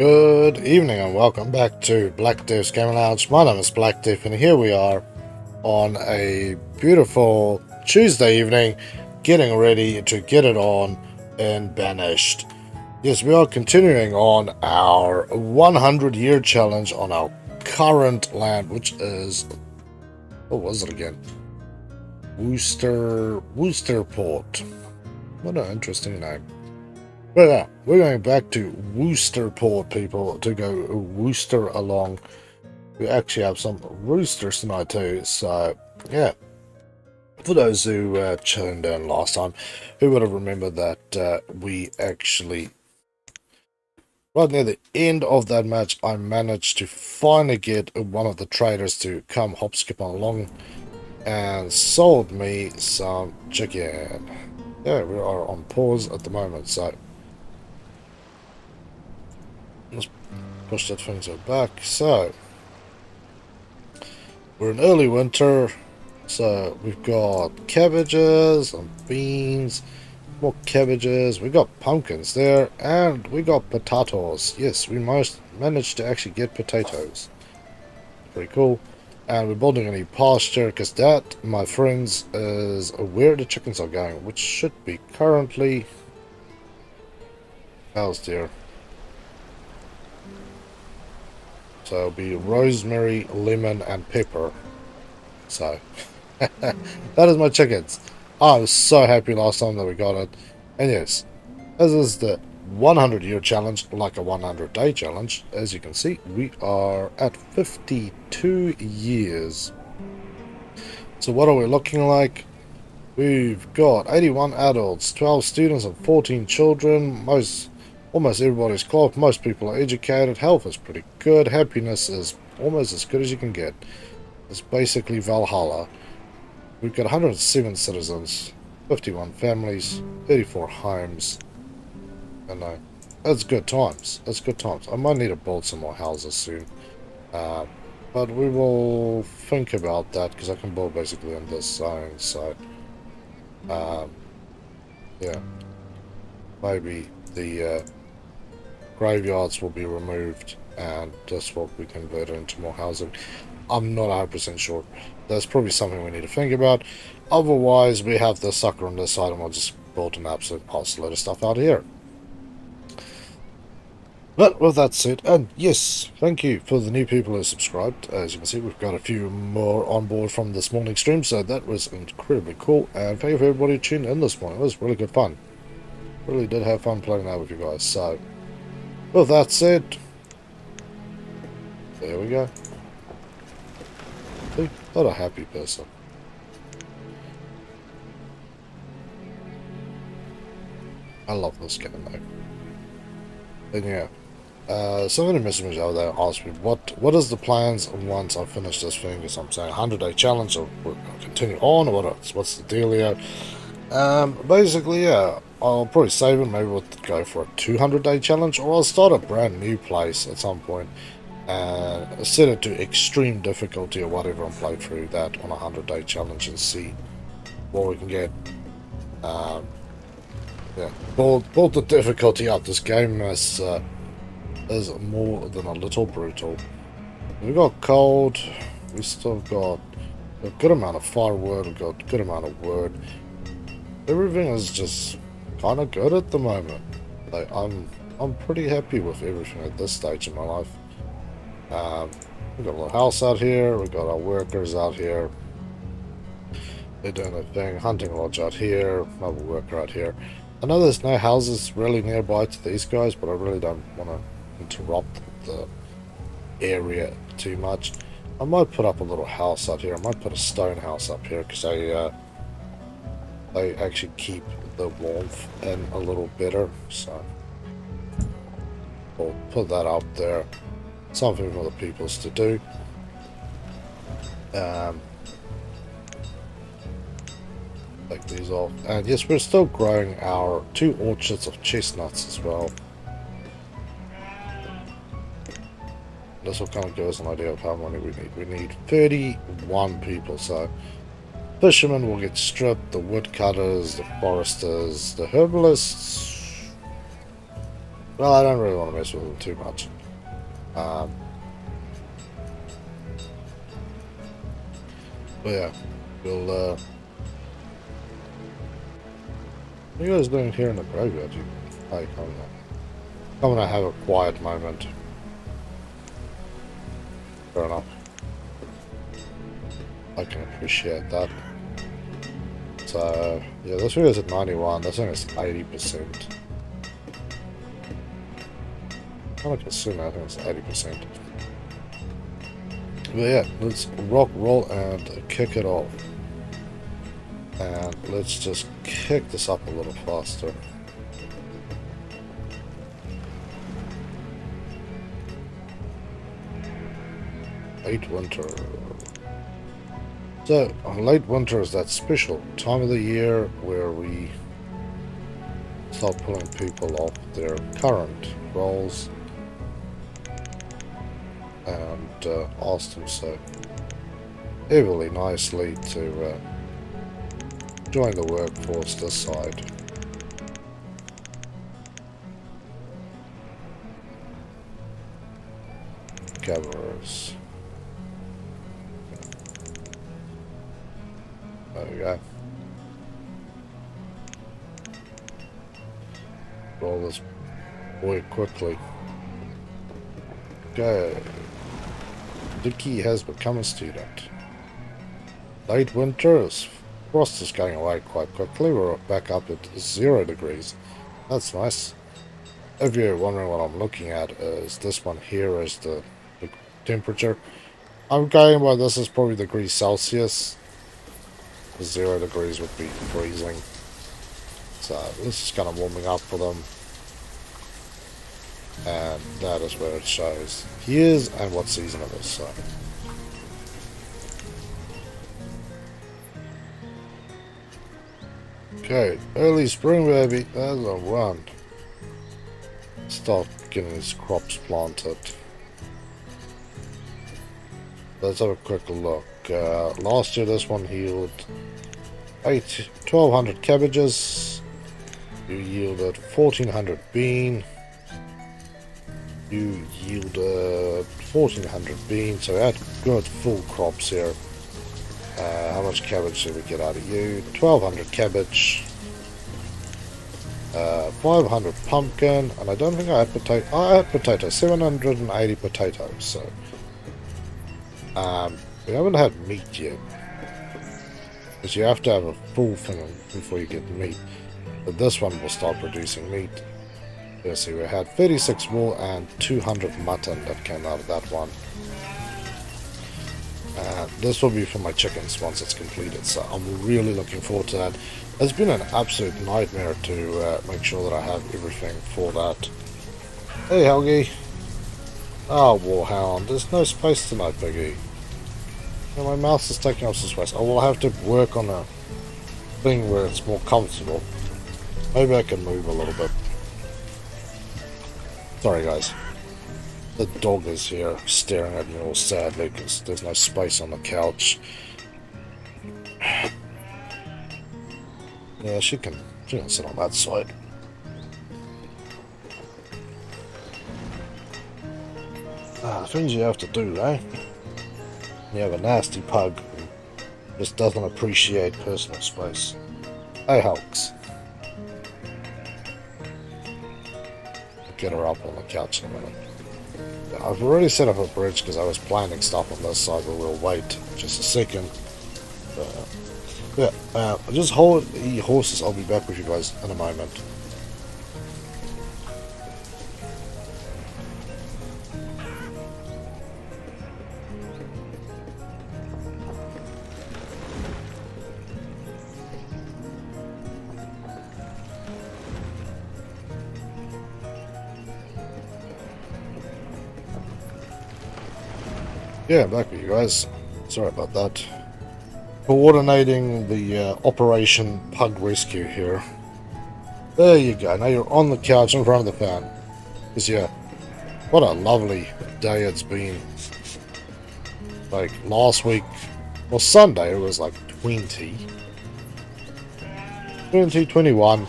Good evening and welcome back to Black Death's Gaming Lounge. My name is Black Death and here we are on a beautiful Tuesday evening getting ready to get it on in Banished. Yes, we are continuing on our 100-year challenge on our current land, which is... what was it again? Worcesterport. What an interesting name. But yeah, we're going back to Worcesterport, people, to go Worcester along. We actually have some roosters tonight too, so yeah. For those who tuned in last time, who would have remembered that we actually, right near the end of that match, I managed to finally get one of the traders to come hop skip along and sold me some chicken. Yeah, we are on pause at the moment, so let's push that thing back. So we're in early winter, so we've got cabbages and beans, more cabbages, we got pumpkins there, and we got potatoes. Yes, we managed to actually get potatoes. Pretty cool. And we're building a new pasture, because that, my friends, is where the chickens are going, which should be currently housed here. So it'll be rosemary, lemon, and pepper. So, that is my chickens. I was so happy last time that we got it. And yes, this is the 100-year challenge, like a 100-day challenge. As you can see, we are at 52 years. So what are we looking like? We've got 81 adults, 12 students, and 14 children. Almost everybody's caught. Most people are educated. Health is pretty good. Happiness is almost as good as you can get. It's basically Valhalla. We've got 107 citizens, 51 families, 34 homes. And that's good times. That's good times. I might need to build some more houses soon. But we will think about that because I can build basically in this zone. So, yeah. Maybe the graveyards will be removed and this will be converted into more housing. I'm not 100% sure. That's probably something we need to think about. Otherwise, we have the sucker on this side and we'll just build an absolute postload of stuff out here. But with that said, and yes, thank you for the new people who subscribed. As you can see, we've got a few more on board from this morning stream, so that was incredibly cool. And thank you for everybody who tuned in this morning. It was really good fun. Really did have fun playing that with you guys. So, with that said, there we go. See, what a happy person. I love this game though. And yeah, somebody messaged me the other day and asked me what is the plans once I finish this thing, because I'm saying 100-day challenge, or we'll continue on, or what's the deal here? Basically, yeah, I'll probably save it. Maybe we'll go for a 200-day challenge, or I'll start a brand new place at some point and set it to extreme difficulty or whatever and play through that on a 100-day challenge and see what we can get. Yeah, build the difficulty up. This game is more than a little brutal. We got cold. We still got a good amount of firewood. We got a good amount of wood. Everything is just kind of good at the moment. Like, I'm pretty happy with everything at this stage in my life. We got a little house out here. We got our workers out here. They're doing their thing. Hunting lodge out here. Another worker out here. I know there's no houses really nearby to these guys, but I really don't want to interrupt the area too much. I might put up a little house out here. I might put a stone house up here because they actually keep the warmth in a little better. So we'll put that up there. Something for the peoples to do. Take these off. And yes, we're still growing our 2 orchards of chestnuts as well. This will kind of give us an idea of how many we need. We need 31 people, so fishermen will get stripped, the woodcutters, the foresters, the herbalists. Well, I don't really want to mess with them too much. Um, but yeah, we'll, what are you guys doing here in the graveyard? You, hey, come and have a quiet moment. Fair enough. I can appreciate that. So, yeah, this video's at 91, this thing is 80%. I'm not assuming, I think it's 80%. But yeah, let's rock, roll, and kick it off. And let's just kick this up a little faster. Late winter. So, late winter is that special time of the year where we start pulling people off their current roles and ask them so heavily nicely to join the workforce this side. Gatherers. There we go. Roll this boy quickly. Okay. Dicky has become a student. Late winter, frost is going away quite quickly. We're back up at 0 degrees. That's nice. If you're wondering what I'm looking at, is this one here is the temperature. I'm going by this is probably degrees Celsius. 0 degrees would be freezing. So this is kind of warming up for them. And that is where it shows years and what season it is. So okay, early spring baby, that's a run. Start getting these crops planted. Let's have a quick look. Last year this one yielded 1,200 cabbages. You yielded 1,400 bean. You yielded 1,400 bean, so we had good full crops here. How much cabbage did we get out of you? 1,200 cabbage. 500 pumpkin, and I don't think I had potato. I had potatoes, 780 potatoes. So we haven't had meat yet, because you have to have a full thing before you get meat. But this one will start producing meat. Yeah, see, we had 36 wool and 200 mutton that came out of that one. This will be for my chickens once it's completed, so I'm really looking forward to that. It's been an absolute nightmare to make sure that I have everything for that. Hey, Helgi. Oh, Warhound, there's no space tonight, Biggie. And my mouse is taking up some space. I will have to work on a thing where it's more comfortable. Maybe I can move a little bit. Sorry, guys. The dog is here staring at me all sadly because there's no space on the couch. Yeah, she can sit on that side. Things you have to do, eh? You have a nasty pug who just doesn't appreciate personal space. Hey, Hulks. Get her up on the couch in a minute. I've already set up a bridge because I was planning stuff on this side, but we'll wait just a second. Yeah, just hold the horses. I'll be back with you guys in a moment. Yeah, I'm back with you guys. Sorry about that. Coordinating the Operation Pug Rescue here. There you go. Now you're on the couch in front of the fan. Because yeah, what a lovely day it's been. Like last week, well Sunday it was like 21.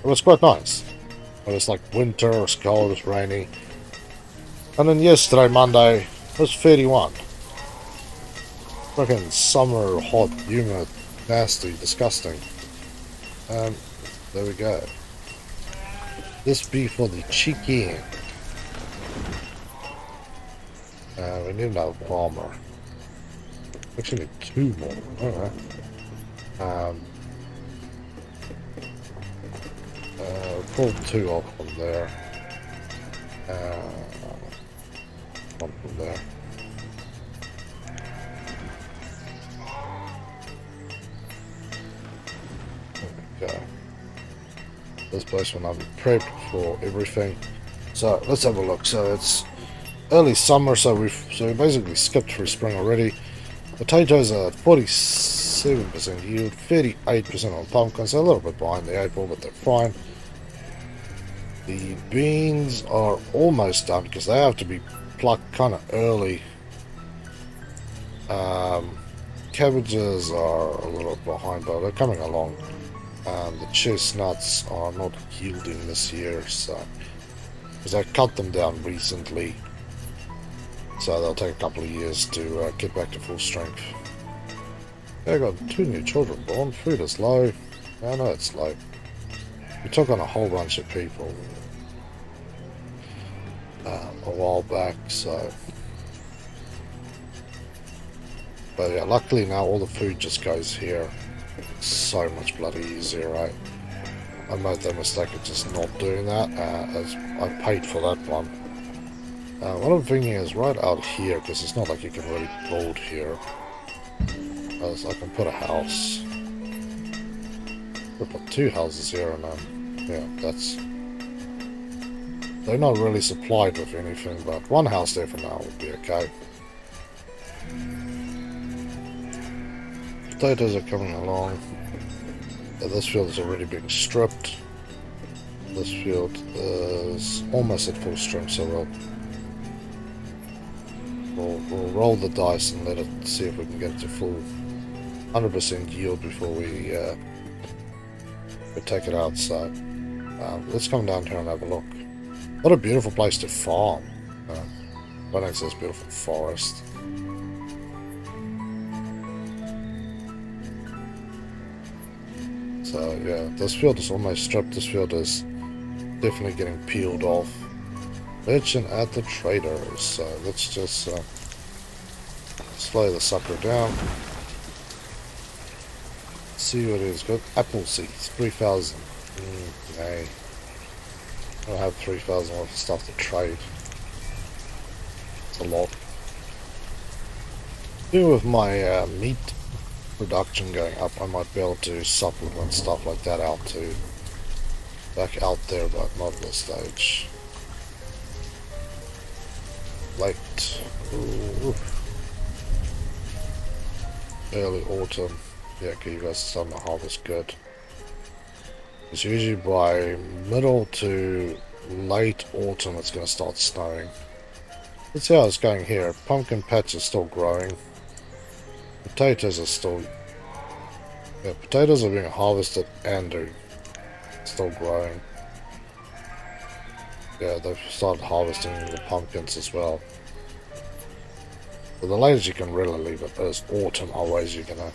It was quite nice. But it's like winter, it's cold, it's rainy. And then yesterday, Monday, it was 31. Freaking summer, hot, humid, nasty, disgusting. There we go. This be for the chicken. We need another farmer. Actually need 2 more. Alright. Pull 2 off from there. One from there. There we go. This place will now be prepped for everything. So let's have a look. So it's early summer, so we basically skipped through spring already. Potatoes are 47% yield, 38% on pumpkins, so a little bit behind the 8 ball, but they're fine. The beans are almost done because they have to be plucked kind of early. Cabbages are a little behind, but they're coming along. The chestnuts are not yielding this year, so because I cut them down recently, so they'll take a couple of years to get back to full strength. I got 2 new children born. Food is low. I know it's low. We took on a whole bunch of people a while back, so. But yeah, luckily now all the food just goes here. It's so much bloody easier, right? I made the mistake of just not doing that, as I paid for that one. What I'm thinking is right out here, because it's not like you can really build here. As I can put a house. We'll put 2 houses here, and yeah, that's. They're not really supplied with anything, but 1 house there for now would be okay. Potatoes are coming along. This field is already being stripped. This field is almost at full strength, so we'll roll the dice and let it see if we can get it to full 100% yield before we take it out. So let's come down here and have a look. What a beautiful place to farm. Right next to this beautiful forest. So yeah, this field is almost stripped. This field is definitely getting peeled off. Merchant at the traders. So let's just slow the sucker down. See what it is. Got apple seeds, 3,000. Okay. I don't have 3,000 worth of stuff to trade. It's a lot. Even with my meat production going up, I might be able to supplement stuff like that out too. Back out there, but not at this stage. Late. Ooh. Early autumn. Yeah, okay, you guys are starting to harvest good. It's usually by middle to late autumn it's going to start snowing. Let's see how it's going here. Pumpkin patch is still growing. Potatoes are still... Yeah, potatoes are being harvested and they're still growing. Yeah, they've started harvesting the pumpkins as well. But the latest you can really leave it is autumn, otherwise you're going to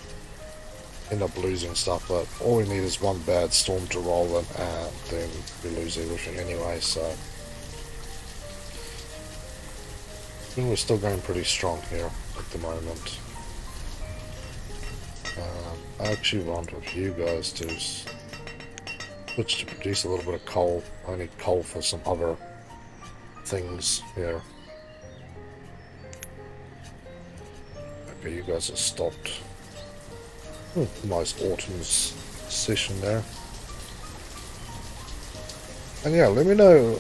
end up losing stuff. But all we need is one bad storm to roll in and then we lose everything anyway, so... I think we're still going pretty strong here at the moment. I actually want with you guys to switch to produce a little bit of coal. I need coal for some other things here. Okay, you guys have stopped. Nice autumn session there. And yeah, let me know,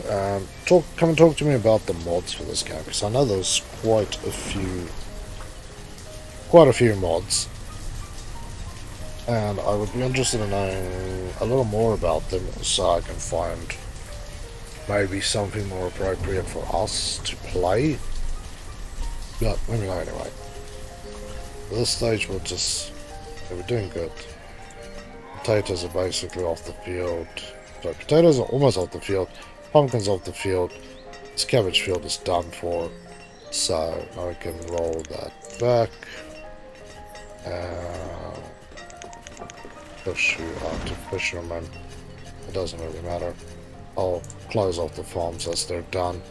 come and talk to me about the mods for this game, because I know there's quite a few mods. And I would be interested in knowing a little more about them so I can find maybe something more appropriate for us to play. But let me know anyway. At this stage we're doing good. Potatoes are basically off the field. So potatoes are almost off the field. Pumpkins off the field. This cabbage field is done for. So I can roll that back. Push you out to fishermen. It doesn't really matter. I'll close off the farms as they're done.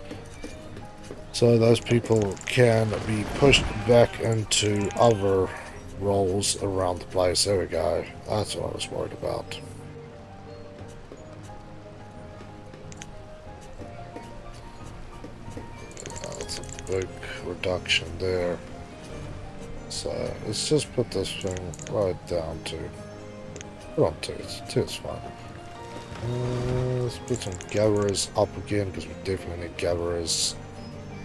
So those people can be pushed back into other roles around the place. There we go. That's what I was worried about. That's a big reduction there. So let's just put this thing right down to... Put on 2. 2 is fine. Let's put some gatherers up again because we definitely need gatherers.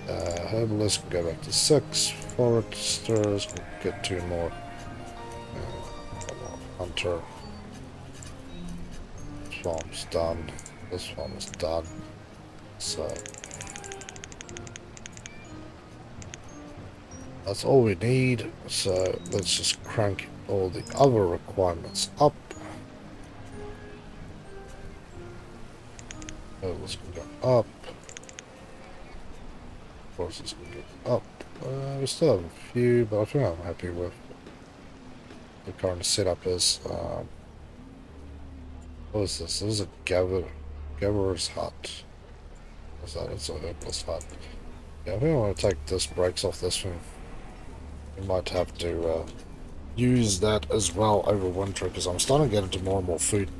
Herbalists can go back to 6. Foresters can get 2 more. Hunter. This farm's done. This farm is done. So that's all we need. So let's just crank all the other requirements up. Let's go up. Forces can go up. We still have a few, but I think I'm happy with the current setup is. What is this? This is a gatherer's hut. What's that? It's a herbalist hut. Yeah, I think I want to take this brakes off this one. We might have to use that as well over winter because I'm starting to get into more and more food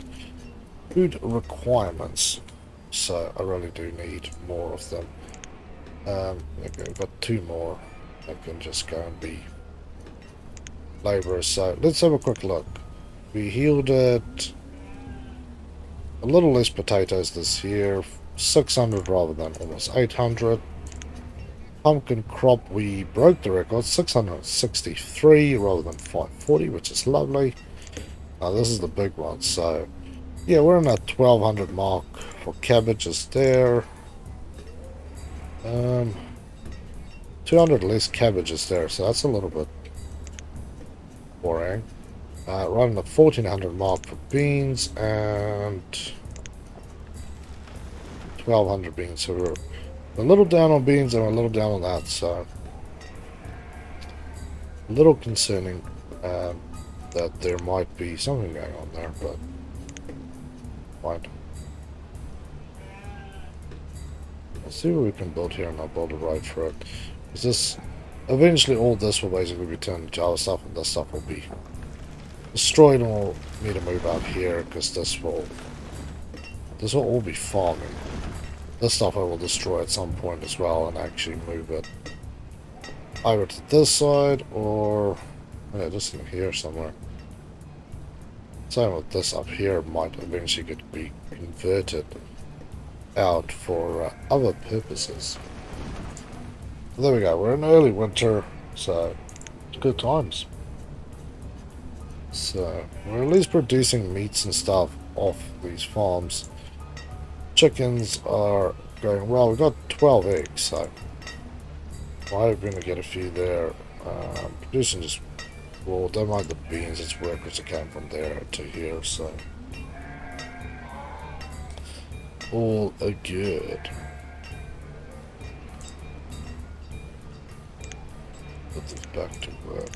requirements. So I really do need more of them. Okay, we've got 2 more that can just go and be labourers. So let's have a quick look. We yielded a little less potatoes this year, 600 rather than almost 800. Pumpkin crop, we broke the record, 663 rather than 540, which is lovely. Now this is the big one, so yeah, we're in that 1200 mark for cabbages there. 200 less cabbages there, so that's a little bit boring. Right on the 1400 mark for beans and 1200 beans. So we're a little down on beans and we're a little down on that, so a little concerning that there might be something going on there, but fine. Let's see what we can build here and I'll build a road for it. Is this eventually all this will basically be turned into Java stuff and this stuff will be destroyed and we'll need to move out here because this will all be farming. This stuff I will destroy at some point as well and actually move it either to this side or yeah, just in here somewhere. Same with this up here might eventually get be converted out for other purposes. There we go, we're in early winter, so good times. So we're at least producing meats and stuff off these farms. Chickens are going well. We've got 12 eggs, so I'm going to get a few there. Producing just, well, don't mind the beans, it's workers that came from there to here, so all good. Put this back to work.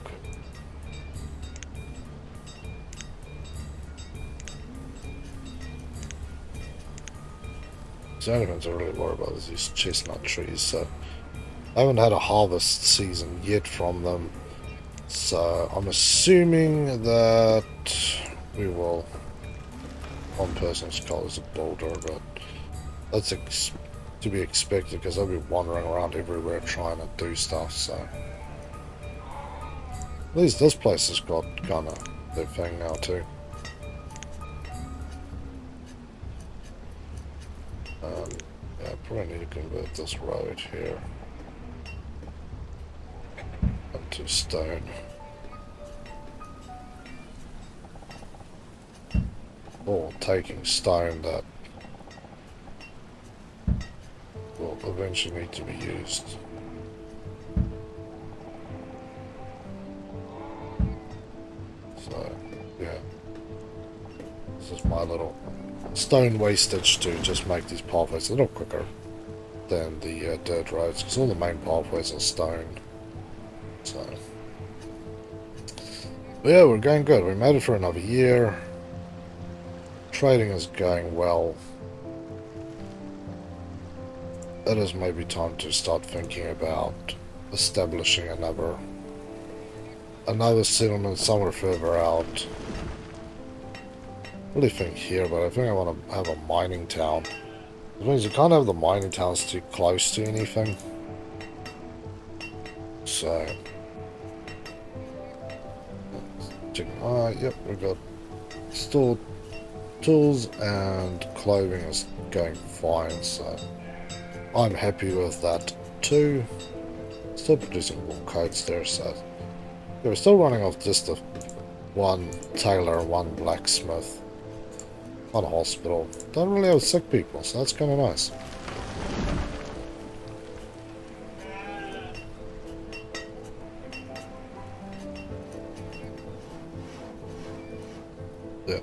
The only ones I really worry about is these chestnut trees, so I haven't had a harvest season yet from them, so I'm assuming that we will. One person's called as a boulder, but that's to be expected because they'll be wandering around everywhere trying to do stuff, so at least this place has got kind of their thing now too. Yeah, probably need to convert this road here into stone. Or taking stone that will eventually need to be used. So, yeah. This is my little stone wastage to just make these pathways a little quicker than the dirt roads, because all the main pathways are stone. So, but yeah, we're going good. We made it for another year. Trading is going well. It is maybe time to start thinking about establishing another settlement somewhere further out. I really think here, but I think I want to have a mining town. Which means you can't have the mining towns too close to anything. So, yep, we've got stored tools and clothing is going fine, so I'm happy with that too. Still producing wool coats there, so yeah, we're still running off just the one tailor, one blacksmith, one hospital. Don't really have sick people, so that's kind of nice. Yeah,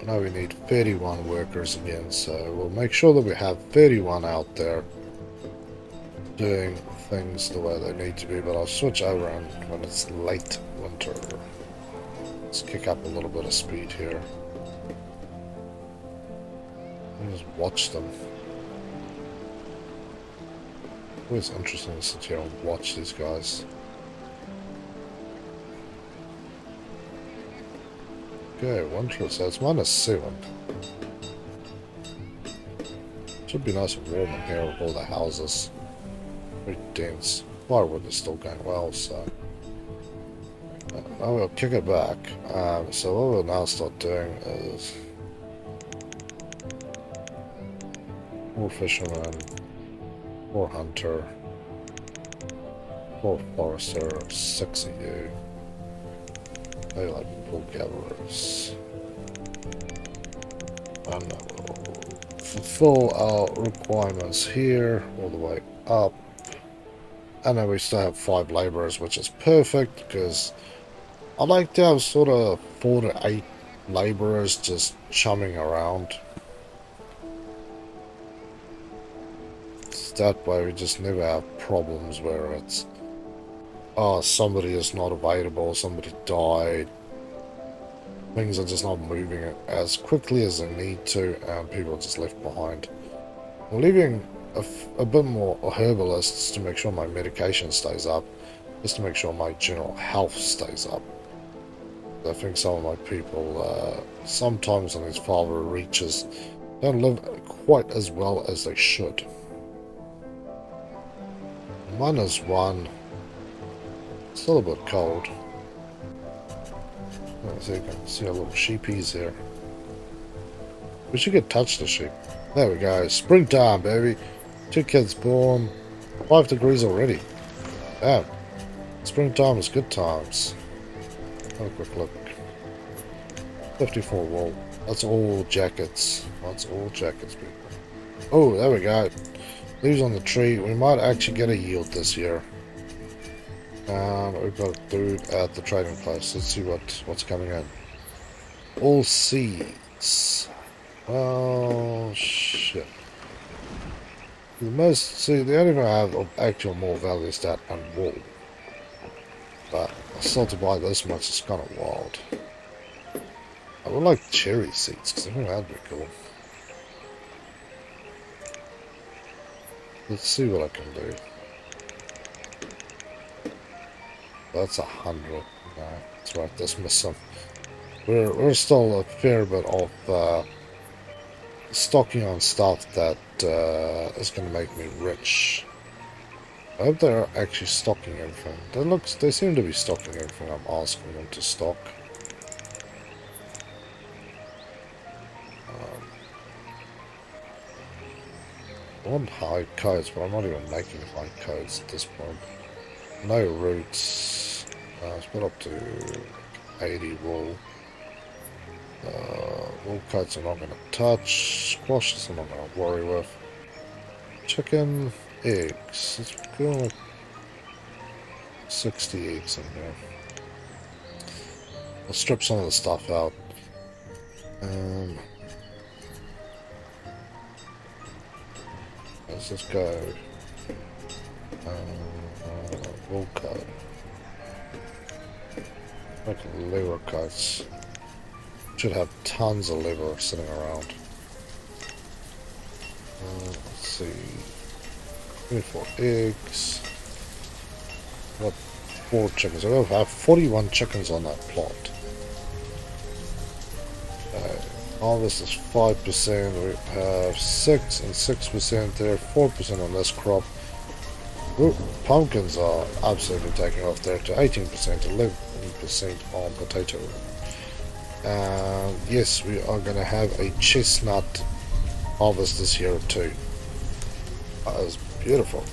now we need 31 workers again, so we'll make sure that we have 31 out there doing things the way they need to be, but I'll switch over when it's late winter. Let's kick up a little bit of speed here. And just watch them. Always interesting to sit here and watch these guys. Okay, winter, so it's -7. Should be nice and warm in here with all the houses. Very dense. Firewood is still going well, so now we'll kick it back. So what we'll now start doing is more fishermen, more hunter, more forester, 6 of you. They like wool gatherers. And we'll fulfill our requirements here all the way up. And then we still have 5 laborers, which is perfect because I like to have sort of 4 to 8 laborers just chumming around. That way we just never have problems where it's, oh, somebody is not available, somebody died. Things are just not moving as quickly as they need to, and people are just left behind. I'm leaving a bit more herbalists to make sure my medication stays up, just to make sure my general health stays up. I think some of my people, sometimes on these farther reaches, don't live quite as well as they should. -1. Still a bit cold. So you can see our little sheepies here. We should get touch the sheep. There we go. Springtime, baby. 2 kids born. 5 degrees already. Damn. Springtime is good times. Have a quick look. 54 wool. That's all jackets. That's all jackets, people. Oh, there we go. Leaves on the tree. We might actually get a yield this year. We've got a dude at the trading place. Let's see what's coming in. All seeds. Oh shit. The only thing I have of actual more value is that and wool. But still to buy this much is kind of wild. I would like cherry seeds because I think that'd be cool. Let's see what I can do. That's 100. No, that's right. Let's miss some. We're still a fair bit of stocking on stuff that is going to make me rich. I hope they're actually stocking everything. They seem to be stocking everything I'm asking them to stock. I want high codes, but I'm not even making high codes at this point. No roots. Let's put up to 80 wool. Wool coats I'm not going to touch. Squashes I'm not going to worry with. Chicken, eggs. Let's go with 60 eggs in here. I'll strip some of the stuff out. Let's just go. Wool coat. Make liver coats. Should have tons of liver sitting around. Let's see. 24 eggs. What? 4 chickens. I have 41 chickens on that plot. All this is 5%. We have 6 and 6% there. 4% on this crop. Ooh, pumpkins are absolutely taking off there to 18%, 11% on potato. And yes, we are going to have a chestnut harvest this year too. That is beautiful.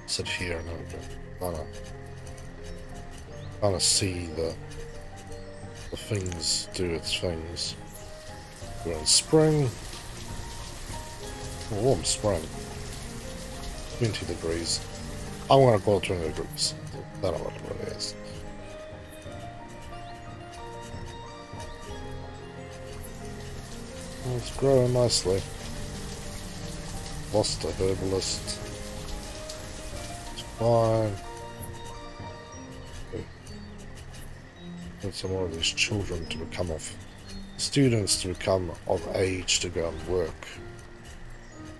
Sit here and kind of see the things do its things. We're in spring. A warm spring. 20 degrees. I'm gonna call it 20 degrees. I don't know what it really is. Well, it's growing nicely. Lost a herbalist. It's fine. Get some more of these children to become students to become of age to go and work.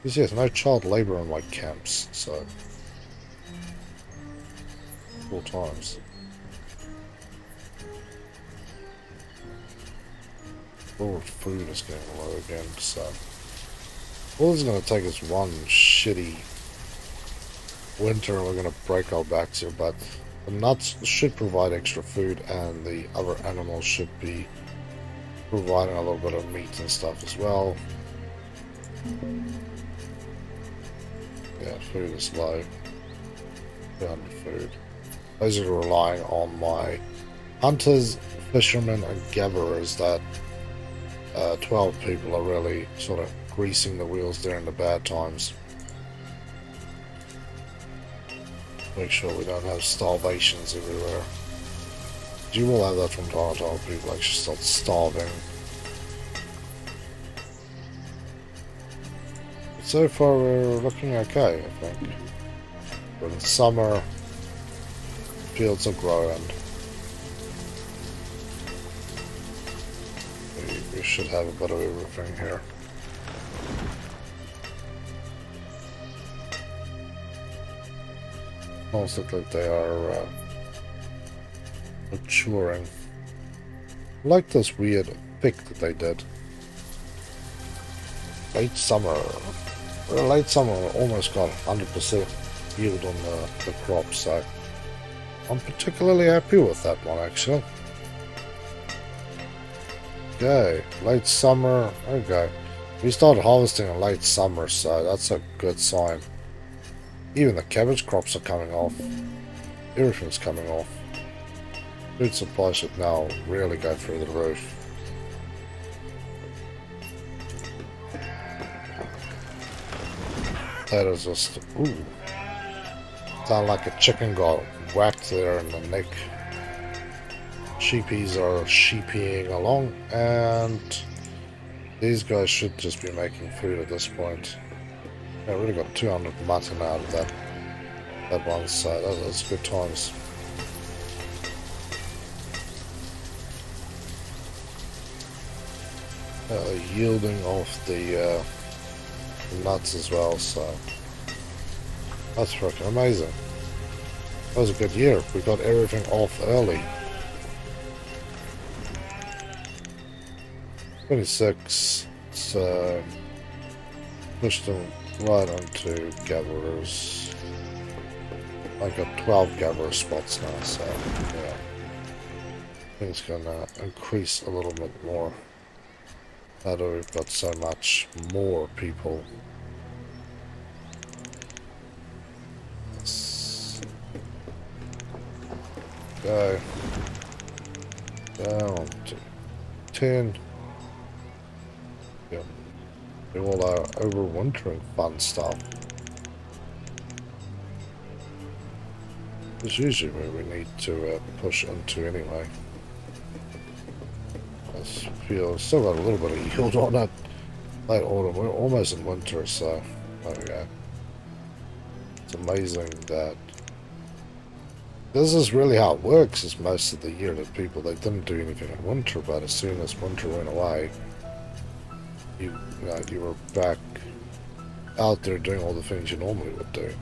Because yes, no child labour in like camps, so 4 times. All food is getting low again, so all this is going to take is one shitty winter and we're going to break our backs here, but the nuts should provide extra food and the other animals should be providing a little bit of meat and stuff as well. Yeah, food is low. Found food. Basically relying on my hunters, fishermen and gatherers that 12 people are really sort of greasing the wheels during the bad times. Make sure we don't have starvations everywhere. You will have that from time to time. People actually start starving. But so far we're looking okay, I think. But in summer, fields are growing. We should have a bit of everything here. Almost look like they are maturing. I like this weird pick that they did. Late summer. Well, late summer almost got 100% yield on the crop, so I'm particularly happy with that one actually. Okay, late summer. Okay, we started harvesting in late summer, so that's a good sign. Even the cabbage crops are coming off. Everything's coming off. Food supply should now really go through the roof. Potatoes just, ooh. Sound like a chicken got whacked there in the neck. Sheepies are sheepying along, and these guys should just be making food at this point. I really got 200 mutton out of that one, so that's good times. Yielding off the nuts as well, so that's freaking amazing. That was a good year. We got everything off early. 26, so pushed them right onto gatherers. I got 12 gatherer spots now, so yeah. I think it's gonna increase a little bit more. Now that we've got so much more people. Let's go down to 10. Yeah. Do all our overwintering fun stuff. It's usually where we need to push into anyway. Still got a little bit of yield on it. Late autumn, we're almost in winter, so there we go. It's amazing that this is really how it works. Is most of the year that people they didn't do anything in winter, but as soon as winter went away, you were back out there doing all the things you normally would do.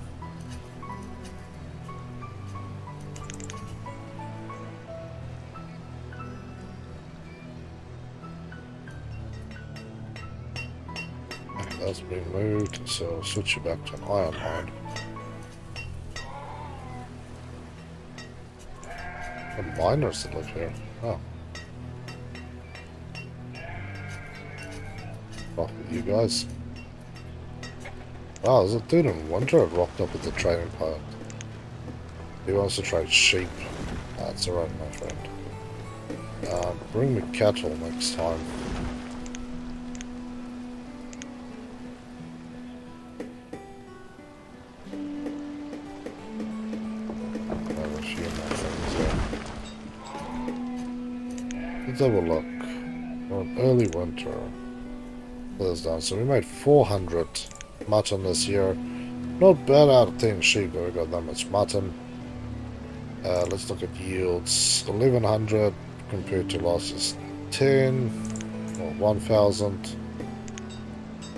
That's been moved, so I'll switch it back to an iron mine. The miners that live here. Oh. Off with you guys. Wow, there's a dude in winter that rocked up at the trading part. He wants to trade sheep. That's alright, my friend. Bring me cattle next time. Let's have a look. Early winter. Down. So we made 400 mutton this year. Not bad out of 10 sheep, but we got that much mutton. Let's look at yields. 1100 compared to last year's 10 or 1000.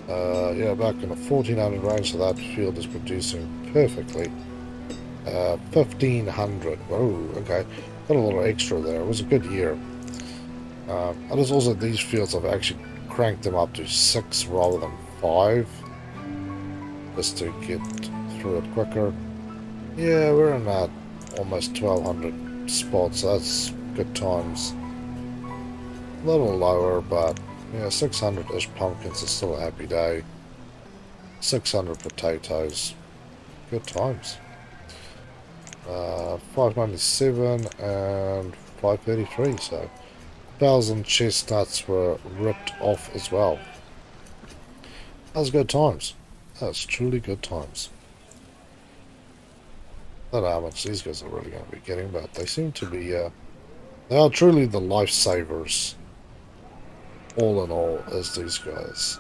Yeah, back in the 1400 range, so that field is producing perfectly. 1500. Oh, okay. Got a little extra there. It was a good year. And there's also these fields I've actually cranked them up to 6 rather than 5 just to get through it quicker. Yeah, we're in that almost 1200 spots. So that's good times. A little lower, but yeah, 600-ish pumpkins is still a happy day. 600 potatoes. Good times. 597 and 533, so 1,000 chestnuts were ripped off as well. That was good times. That's truly good times. I don't know how much these guys are really going to be getting, but they seem to be, they are truly the lifesavers. All in all, as these guys.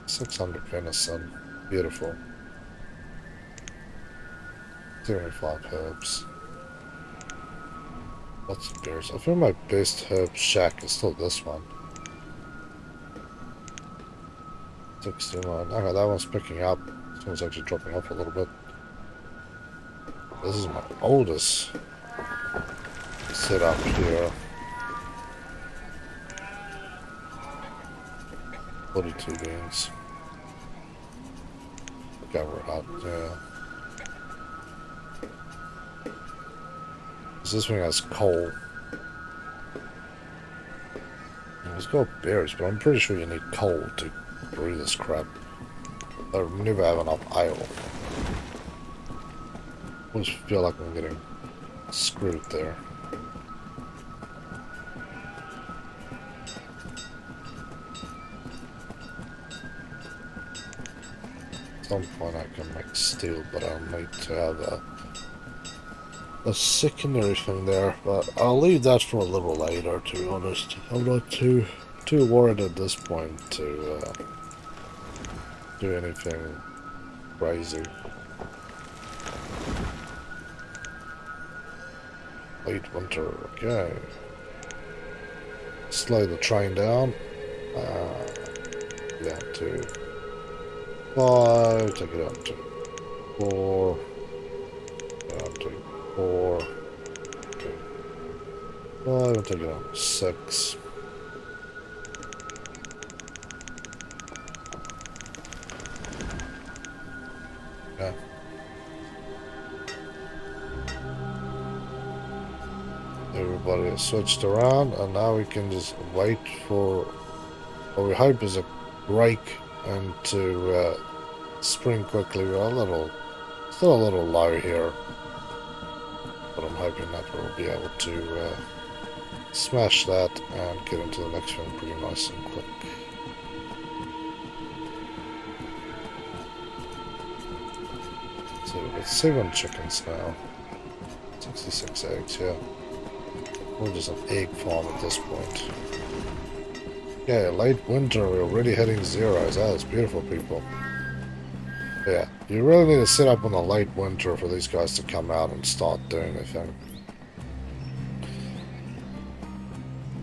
600 venison. Beautiful. 75 herbs. Lots of beers. I feel my best herb shack is still this one. 69. Okay, that one's picking up. This one's actually dropping off a little bit. This is my oldest setup here. 42 beans. Okay, we're out. Yeah. This thing has coal. It's got berries, but I'm pretty sure you need coal to brew this crap. I never have enough ale. I just feel like I'm getting screwed there. At some point I can make steel, but I'll need to have a secondary thing there, but I'll leave that for a little later, to be honest. I'm not too worried at this point to do anything crazy. Late winter, okay. Slow the train down. Down to 5, take it down to 4, down to 4, okay. 5, I'll take it down to 6. Yeah. Everybody has switched around, and now we can just wait for what we hope is a break into spring quickly. We're still a little low here, but I'm hoping that we'll be able to smash that and get into the next one pretty nice and quick. So we've got 7 chickens now, 66 eggs, yeah. Or just an egg farm at this point. Yeah, late winter, we're already hitting zeros. That is beautiful, people. Yeah, you really need to set up on the late winter for these guys to come out and start doing their thing.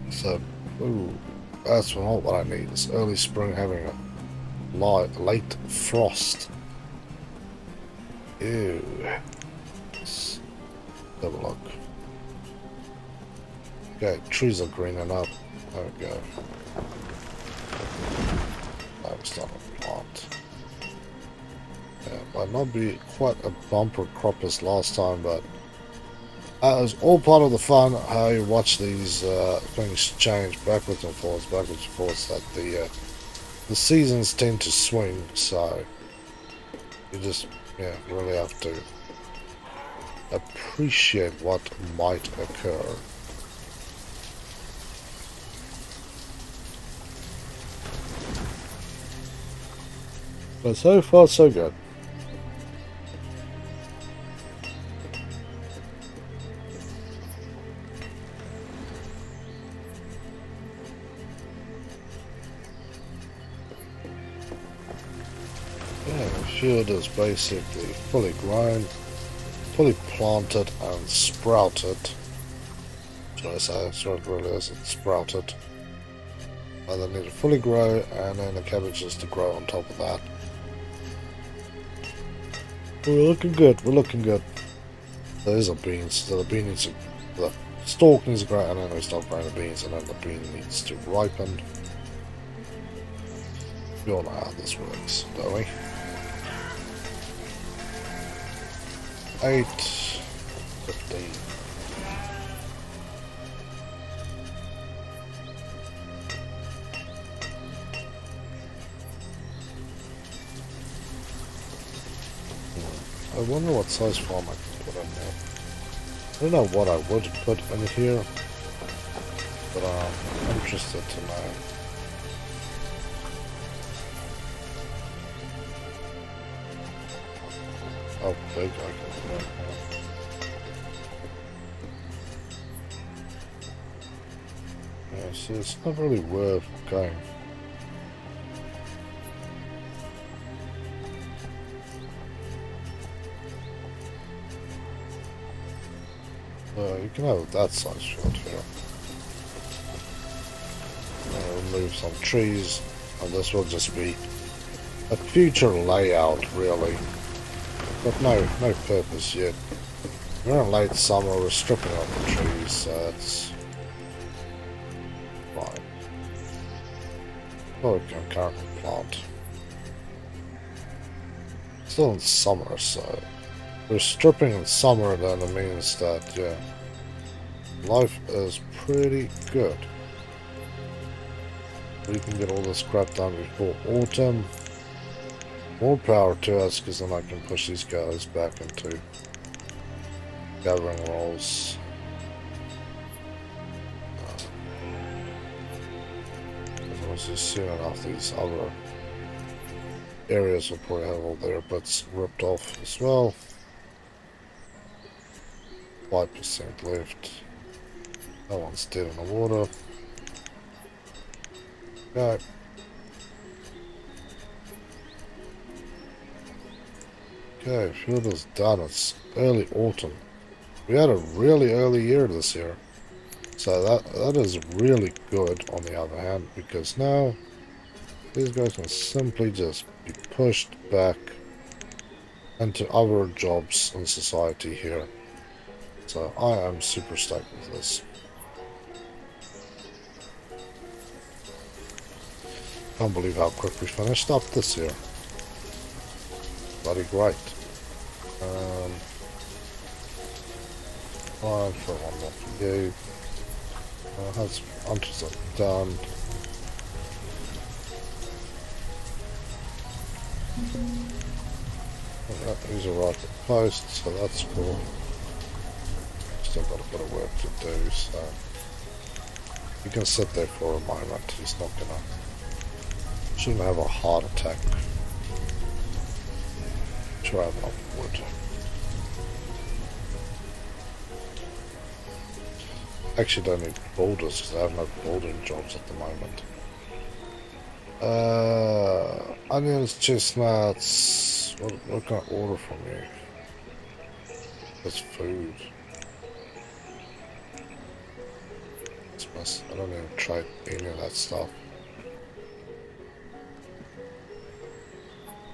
So, ooh, that's not what I need. It's early spring having a late frost. Ew. Let's have a look. Okay, trees are greening up. There we go. That was not a plant. Yeah, might not be quite a bumper crop as last time, but it was all part of the fun, how you watch these things change backwards and forwards, that the seasons tend to swing, so you just, yeah, really have to appreciate what might occur. But so far, so good. Yeah, the field is basically fully grown, fully planted and sprouted. Should I say? So it really is, it's sprouted. And then need to fully grow, and then the cabbages to grow on top of that. We're looking good, we're looking good. Those are beans, so the bean needs to, the stalk needs to grow, and then we start growing the beans, and then the bean needs to ripen. We all know how this works, don't we? 8, 15. I wonder what size farm I can put in there. I don't know what I would put in here, but I'm interested to know. How big I can put in here. Yeah, see, it's not really worth going. You can have that size field here. Remove some trees, and this will just be a future layout, really. But no purpose yet. We're in late summer, we're stripping out the trees, so it's fine. Well, we can currently plant. Still in summer, so we're stripping in summer, then it means that, yeah, life is pretty good. We can get all this crap done before autumn. More power to us, because then I can push these guys back into gathering roles. Obviously soon enough these other areas will probably have all their bits ripped off as well. 5% left. That one's dead in the water. Go. Okay, field is done. It's early autumn. We had a really early year this year. So that is really good on the other hand, because now these guys can simply just be pushed back into other jobs in society here. So I am super stoked with this. Can't believe how quick we finished up this year. Bloody great. Fine for one more for you. That's hunters are done. These are right at post, so that's cool. Still got a bit of work to do, so you can sit there for a moment. He's not gonna, shouldn't have a heart attack. Try enough wood. Actually don't need boulders because I have no bouldering jobs at the moment. Onions, chestnuts. What can I order from you? That's food. I don't even try any of that stuff.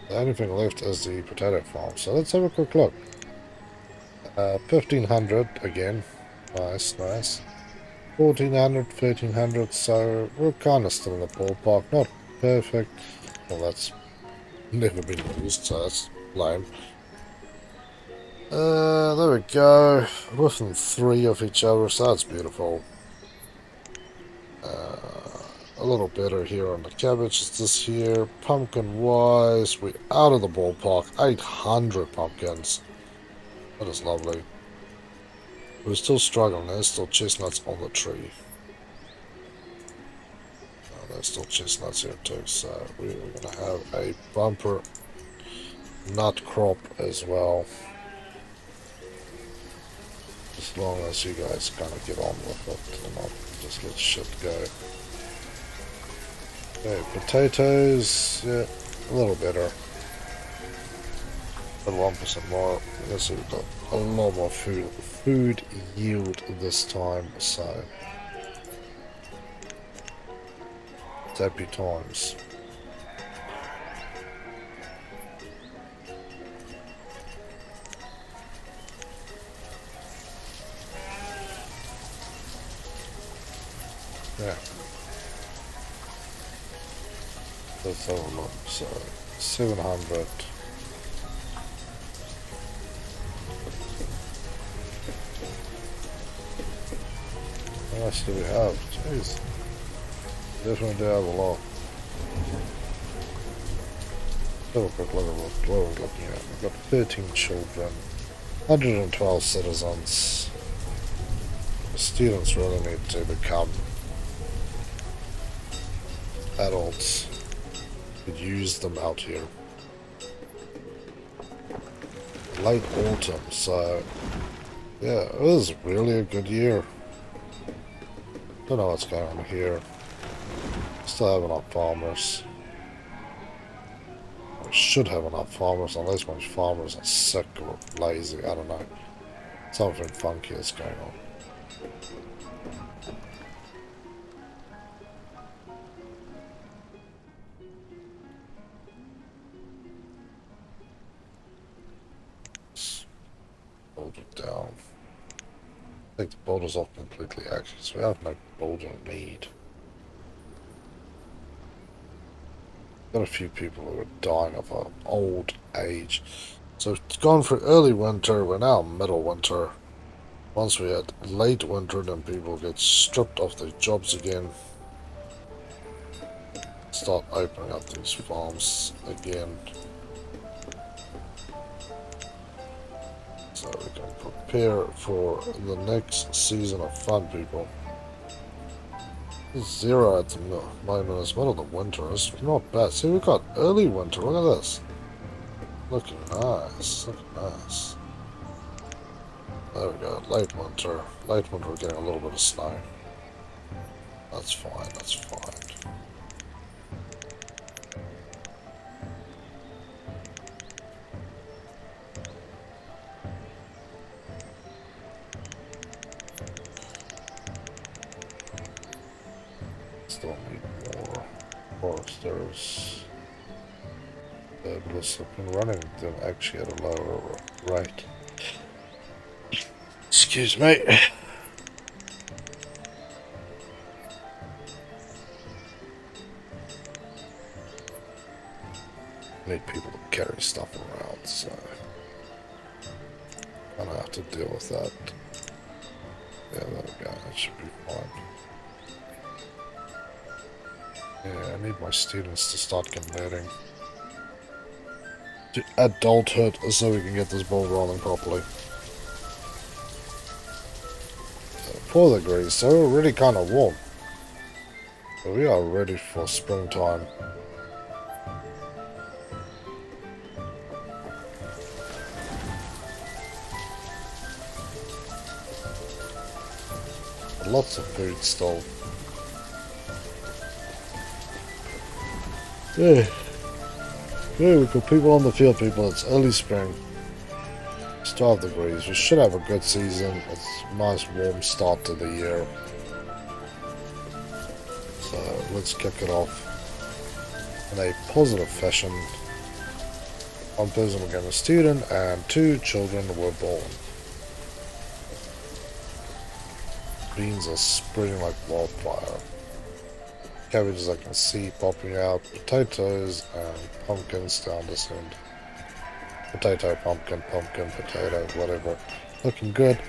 The only thing left is the potato farm. So let's have a quick look. 1500 again. Nice, nice. 1400, 1300. So we're kind of still in the ballpark. Not perfect. Well, that's never been used, so that's lame. There we go. Within 3 of each other, so that's beautiful. A little better here on the cabbages this year. Pumpkin wise, we're out of the ballpark. 800 pumpkins. That is lovely. We're still struggling. There's still chestnuts on the tree. There's still chestnuts here too. So we're going to have a bumper nut crop as well. As long as you guys kind of get on with it and not just let shit go. Okay, potatoes, yeah, a little better. But 1% more. I guess we've got a lot more food yield this time, so it's happy times. Yeah. Let's have a look. So 700. How much do we have? Jeez. Definitely do have a lot. Have a quick look at what we're looking at. We've got 13 children, 112 citizens. The students really need to become adults. Could use them out here. Late autumn, so yeah, it was really a good year. Don't know what's going on here. Still have enough farmers. We should have enough farmers, unless my farmers are sick or lazy. I don't know. Something funky is going on. Hold it down. Take the boulders off completely, actually, so we have no boulder need. Got a few people who are dying of old age. So it's gone for early winter, we're now middle winter. Once we had late winter, then people get stripped off their jobs again. Start opening up these farms again. So we can prepare for the next season of fun, people. 0 at the moment as well of the winter. It's not bad. See, we got early winter. Look at this. Looking nice. Looking nice. There we go. Late winter. Late winter, we're getting a little bit of snow. That's fine. That's fine. Still need more foresters. The bliss have been running them actually at a lower rate. Excuse me. Need people to carry stuff around, so I don't have to deal with that. Yeah, there we go. That should be fine. Yeah, I need my students to start converting to adulthood so we can get this ball rolling properly. 4 degrees, so we're really kind of warm. But we are ready for springtime. lots of food still. Yeah. Yeah, we've got people on the field, people. It's early spring. It's 12 degrees. We should have a good season. It's a nice warm start to the year. So let's kick it off in a positive fashion. One person became a student and 2 children were born. Beans are spreading like wildfire. Cabbages I can see popping out. Potatoes and pumpkins down this end. Potato, pumpkin, pumpkin, potato, whatever. Looking good.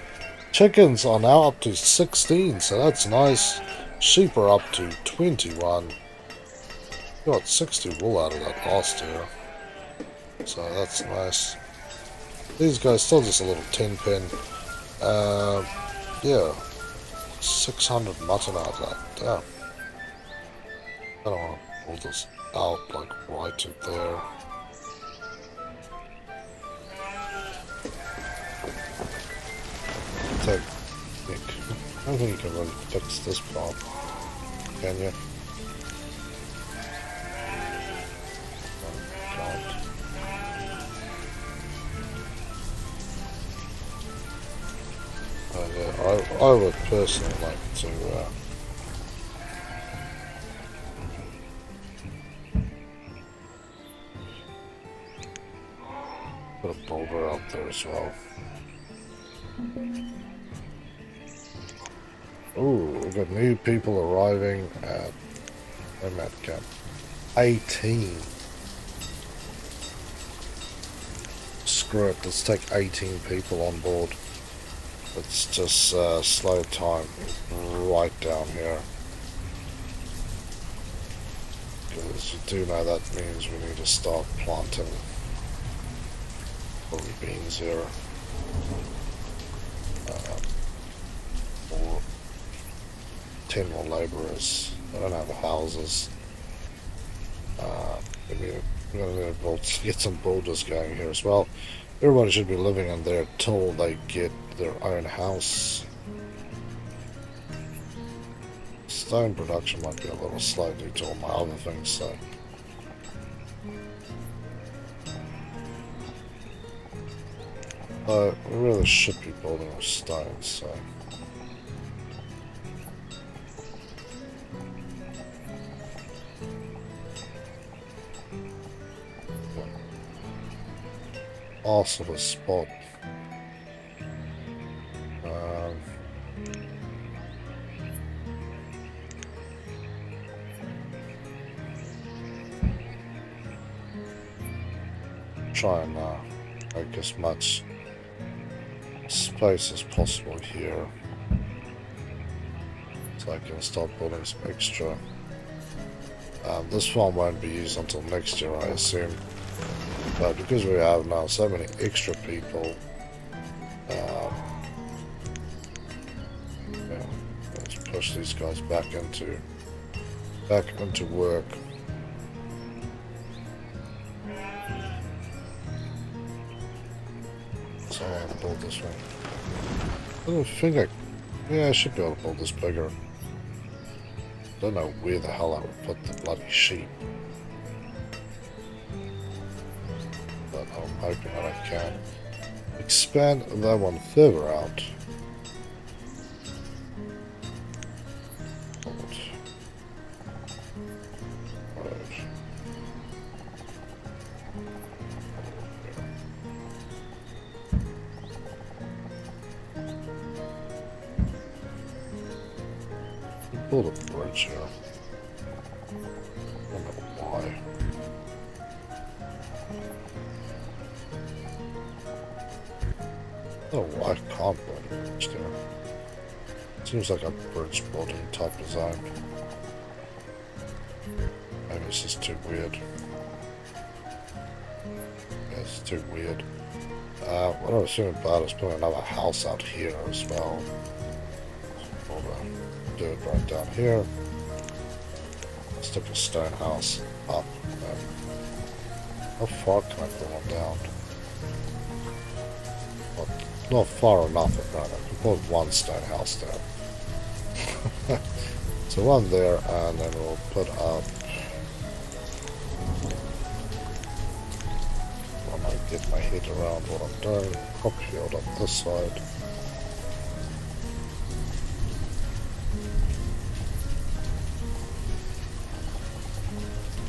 Chickens are now up to 16, so that's nice. Sheep are up to 21. Got 60 wool out of that last year. So that's nice. These guys still just a little 10 pin. Yeah. 600 mutton out of that. Damn. I don't want to pull this out like right to there. I don't think you can really fix this part, can you? Oh, God. Yeah, I would personally like to put a boulder out there as well. Ooh, we've got new people arriving at Nomad Camp. 18. Screw it, let's take 18 people on board. Let's just slow time right down here. Because you do know that means we need to start planting probably beans here. Or 10 more labourers. I don't have houses. We're going to get some boulders going here as well. Everybody should be living in there till they get their own house. Stone production might be a little slow due to all my other things, so. We really should be building with stone, so. Awesome spot. Try and make as much space as possible here, so I can start building some extra. This farm won't be used until next year, I assume. But because we have now so many extra people, yeah, let's push these guys back into work. So I'll build this one. I don't think yeah, I should be able to build this bigger. Don't know where the hell I would put the bloody sheep. I'm hoping that I can expand that one further out. Build a bridge here. I don't know why. Oh, I can't build a bridge there. Seems like a bridge building type design. Maybe it's just too weird. Yeah, it's too weird. What I was thinking about is putting another house out here as well. We'll do it right down here. Stick a stone house up. How far can I put one down? Not far enough, apparently. I can put one stone house down. So one there, and then we'll put up. When I get my head around what I'm doing, crop field up this side.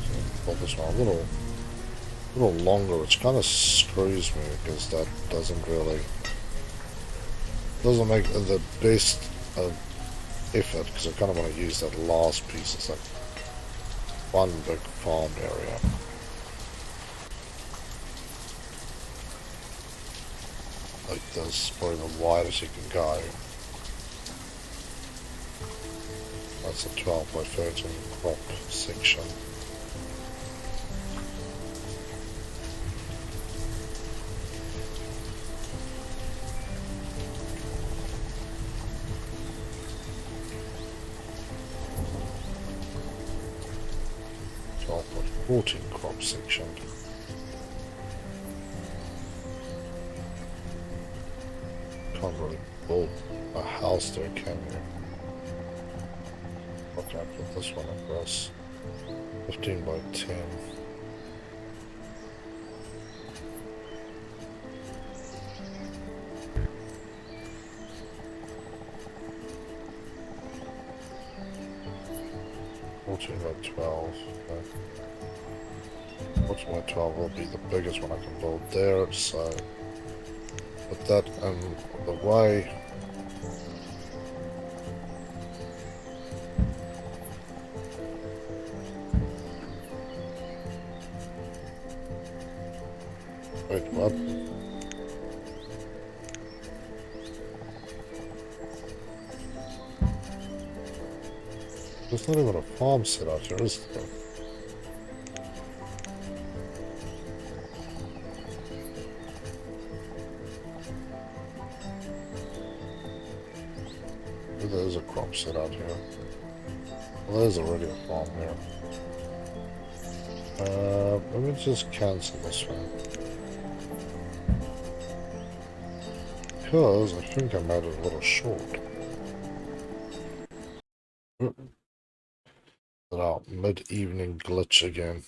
So pull this one a little longer, which kind of screws me because that doesn't make the best effort, because I kind of want to use that last piece as like one big farm area. Like this, probably the widest you can go. That's a 12 by 13 crop section. By 14 crop section. Can't really build a house there, can you? Okay, I put this one across. 15 by 10. By 12. Okay. 14 by 12 will be the biggest one I can build there, so put that in the way. Wait, what? There's not even a farm set out here, is there? There is a crop set out here. Well, there's already a farm here. Let me just cancel this one. Because I think I made it a little short. That mid-evening glitch again.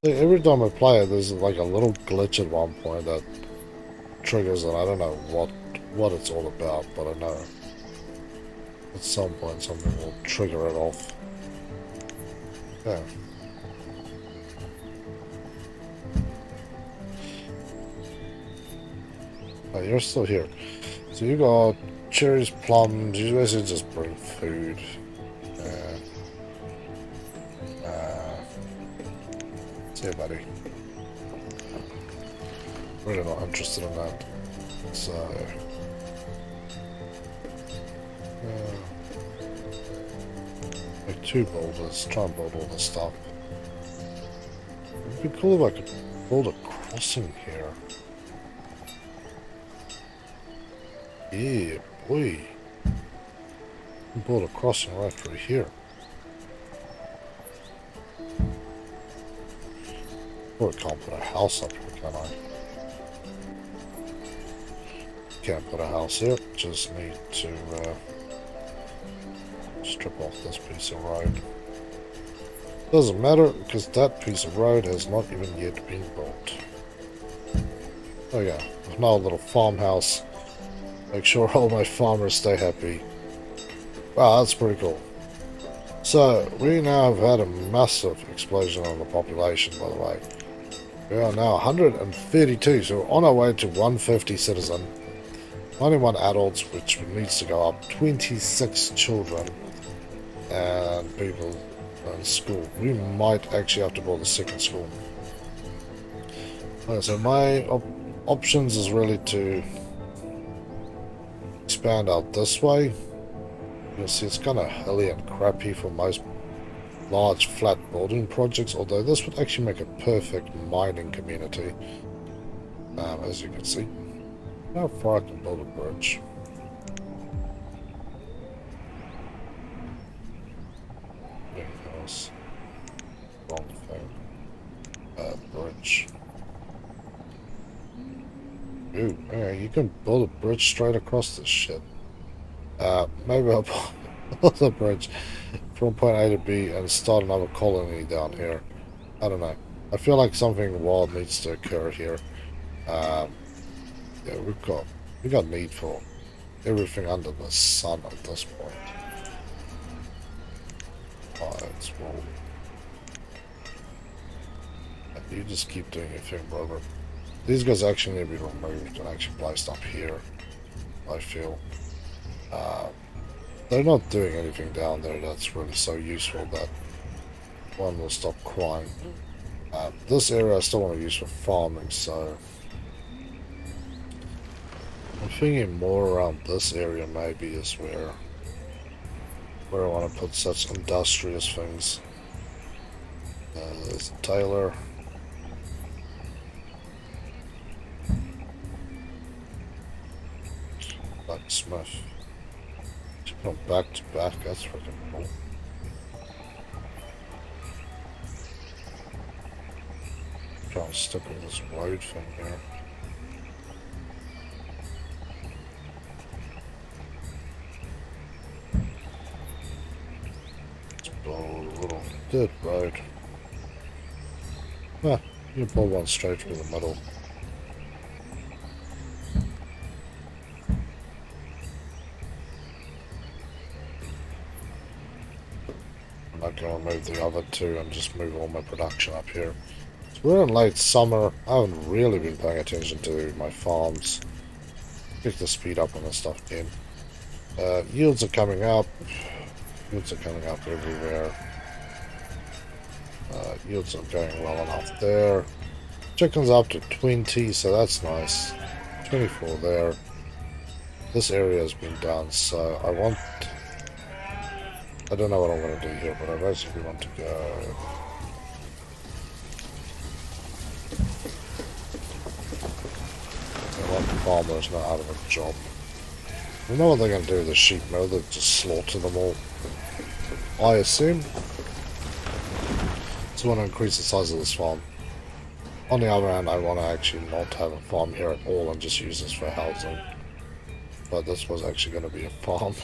Every time I play it, there's like a little glitch at one point that triggers it. I don't know what it's all about, but I know at some point something will trigger it off. Yeah. Oh, you're still here. So you got cherries, plums. You basically just bring food. See you, buddy. Really not interested in that. So. Like 2 boulders. Try and build all this stuff. It'd be cool if I could build a crossing here. Yeah, boy. Build a crossing right through here. Or I can't put a house up here, can I? Can't put a house here. Just need to strip off this piece of road. Doesn't matter, because that piece of road has not even yet been built. Oh yeah, now a little farmhouse. Make sure all my farmers stay happy. Wow, that's pretty cool. So, we now have had a massive explosion on the population, by the way. We are now 132, so we're on our way to 150 citizen. 91 adults, which needs to go up. 26 children and people in school. We might actually have to build a second school. Okay, so my options is really to expand out this way. You'll see it's kind of hilly and crappy for most large flat building projects, although this would actually make a perfect mining community, as you can see. How far I can build a bridge? House. Wrong thing. Bridge. Ooh, yeah, you can build a bridge straight across this shit. Maybe I'll build a bridge from point A to B and start another colony down here. I don't know. I feel like something wild needs to occur here. Yeah, we got need for everything under the sun at this point. Alright, well, you just keep doing your thing, brother. These guys actually need to be removed and actually placed up here, I feel. They're not doing anything down there that's really so useful that one will stop crying. This area I still want to use for farming, so I'm thinking more around this area maybe is where I want to put such industrious things. There's a tailor. Blacksmith. Should put them back to back, that's freaking cool. Trying to stick with this road thing here. Let's build a little dirt road. Ah, you can pull one straight through the middle. I'm not going to remove the other two and just move all my production up here. So we're in late summer. I haven't really been paying attention to my farms. Pick the speed up on this stuff again. Yields are coming up. Yields are coming up everywhere. Yields are going well enough there. Chicken's up to 20, so that's nice. 24 there. This area has been done, so I don't know what I'm going to do here, but I basically want to go... I want the farmers not out of a job. You know what they're going to do with the sheep now? They'll just slaughter them all. I assume. So I want to increase the size of this farm. On the other hand, I want to actually not have a farm here at all and just use this for housing. But this was actually going to be a farm.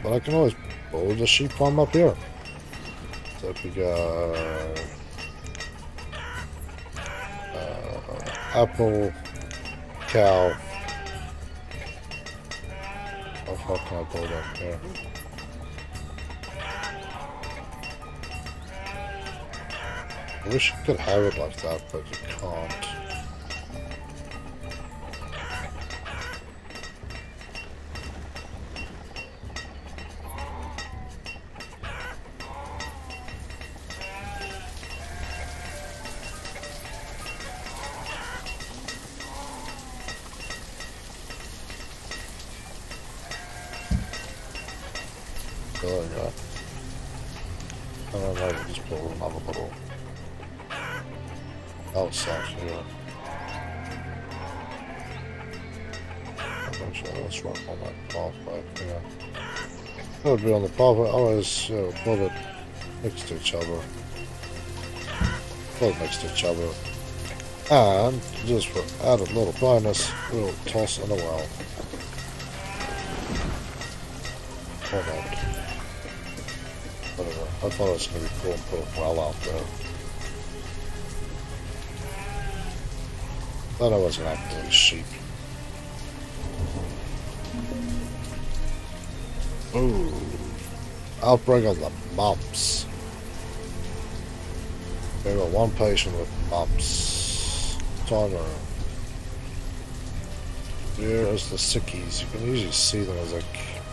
But I can always build a sheep farm up here. So if we go... apple, cow... How can I build up here? I wish you could have it like that, but you can't. There we go. I don't know, we'll just build another little outside here. I'm sure that's right on that pathway, yeah. That would be on the pathway, always build it next to each other. Build next to each other. And, just for added little bonus, we'll toss in a well. Or not. Whatever. I thought it was going to be cool and put a well out there. Thought I was going to have to do sheep. Ooh. Outbreak of the mumps. We got one patient with mumps. Timer. Here is the sickies. You can usually see them as like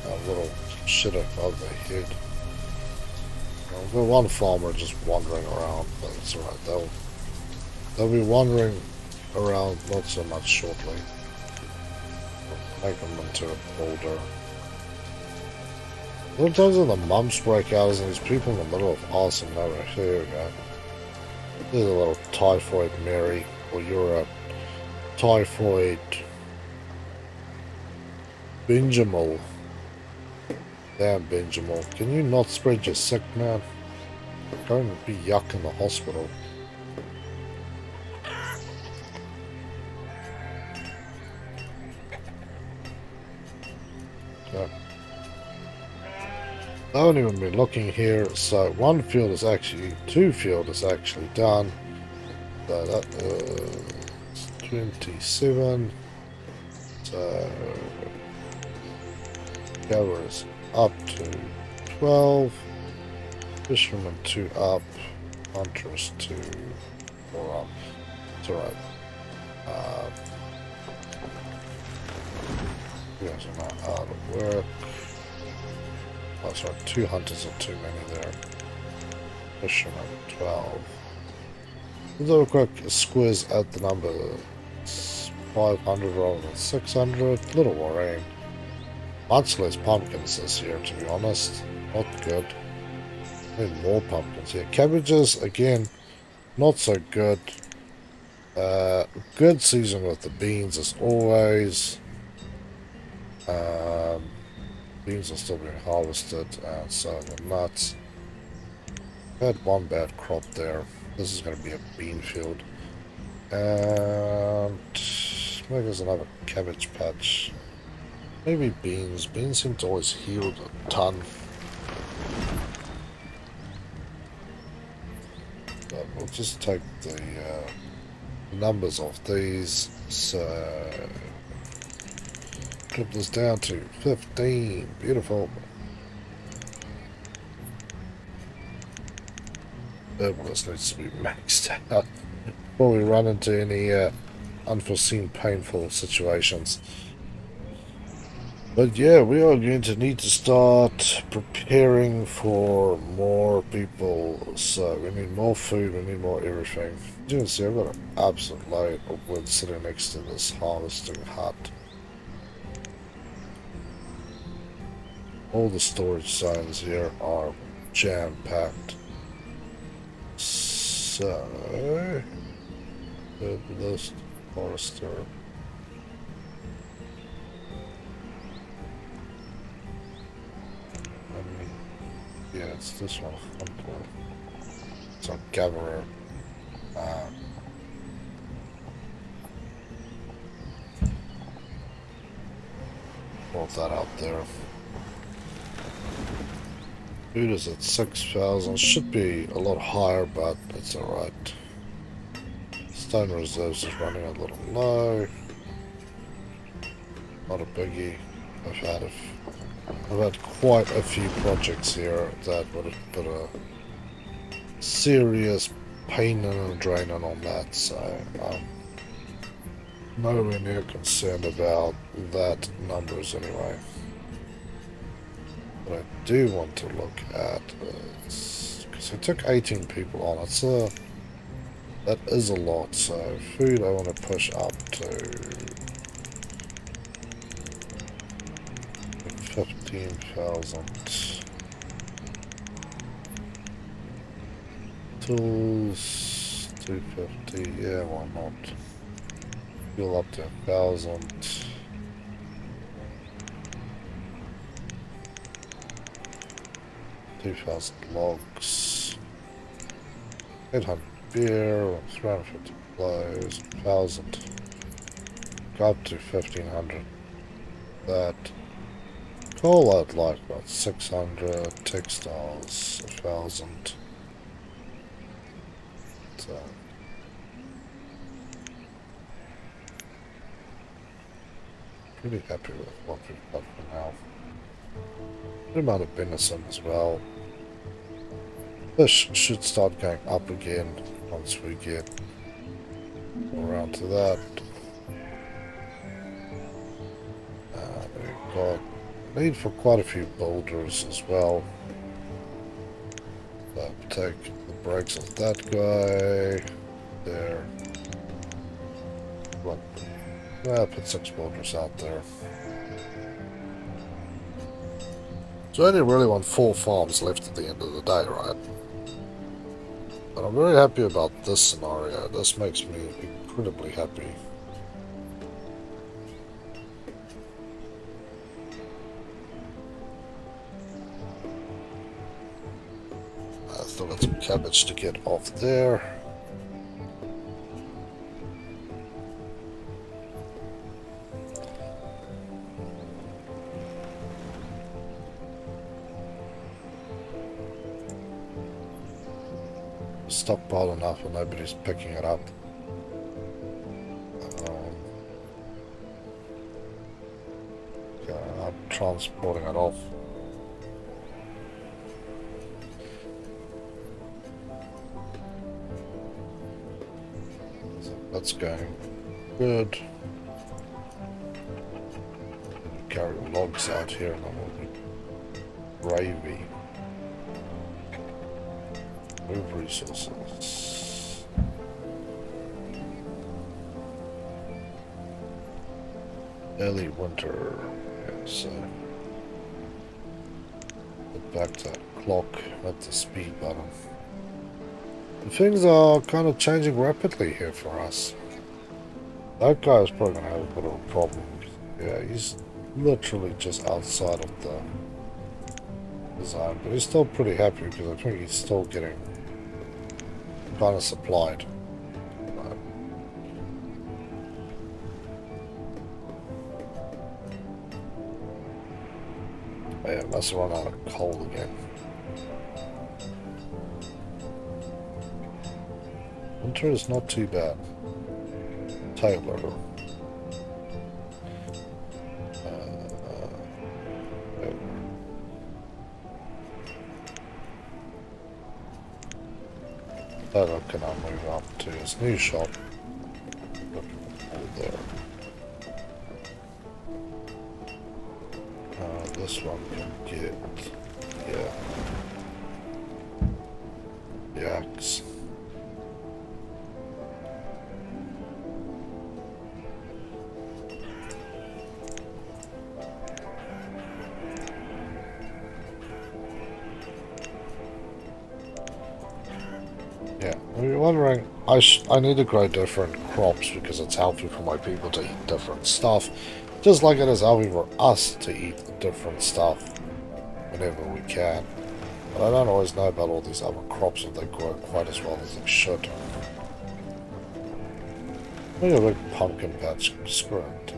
a little shit above their head. We've got one farmer just wandering around, but it's alright. They'll be wandering around not so much shortly. Make them into a boulder. What times when the mumps break out is these people in the middle of awesome nowhere. Here we go. There's a little typhoid Mary, or you're a typhoid Benjamin. Damn Benjamin. Can you not spread your sick, man? Don't be yuck in the hospital. I haven't even been looking here, so one field is actually, two field is actually done. So that is 27. So cover is up to 12. Fisherman 2 up. Hunters 2 4 up. It's alright. You guys are not out of work. Oh, sorry, 2 hunters are too many there. Fisherman 12. Let's have a quick squiz at the number. It's 500 rather than 600. Little worrying. Much less pumpkins this year, to be honest. Not good. Need more pumpkins here. Cabbages, again, not so good. Good season with the beans as always. Beans are still being harvested, and so the nuts. Had one bad crop there. This is going to be a bean field. And maybe there's another cabbage patch. Maybe beans. Beans seem to always yield a ton. But we'll just take the numbers of these. So clip this down to 15. Beautiful. This needs to be maxed out before we run into any unforeseen painful situations. But yeah, we are going to need to start preparing for more people. So we need more food, we need more everything. As you can see, I've got an absolute load of wood sitting next to this harvesting hut. All the storage zones here are jam-packed. So, herbalist, forester. Yeah, it's this one. It's a gatherer. Hold that out there. Food is at 6,000. Should be a lot higher, but it's alright. Stone reserves is running a little low. Not a biggie. I've had quite a few projects here that would have put a serious pain and draining on that, so I'm nowhere near concerned about that numbers anyway. What I do want to look at is, because I took 18 people on it, so that is a lot. So food I want to push up to 15,000. Tools 250. Yeah, why not? Fuel up to 1,000. 2,000 logs, 800 beer, 350 clothes, 1,000, go up to 1,500. That coal I'd like about 600, textiles 1,000. So pretty happy with what we've got for now. Good amount of venison as well. Fish should start going up again once we get around to that. We've got need for quite a few boulders as well. So take the brakes off that guy there. What? Well, put 6 boulders out there. So I only really want 4 farms left at the end of the day, right? But I'm very happy about this scenario. This makes me incredibly happy. I still got some cabbage to get off there. stockpile enough and nobody's picking it up. Okay, I'm transporting it off. So that's going good. Carry logs out here and then we'll be gravy. Move resources. Early winter. Yeah, so put back that clock at the speed button. And things are kind of changing rapidly here for us. That guy is probably gonna have a bit of a problem. Yeah, he's literally just outside of the zone, but he's still pretty happy because I think he's still getting kind of supplied. Yeah, must run out of coal again. Winter is not too bad. Taylor. That can I move up to his new shop. There. This one can get, yeah, the axe. Yeah, I'm wondering, I need to grow different crops because it's healthy for my people to eat different stuff. Just like it is healthy for us to eat different stuff whenever we can. But I don't always know about all these other crops if they grow quite as well as they should. Look at a big pumpkin patch. Screw it.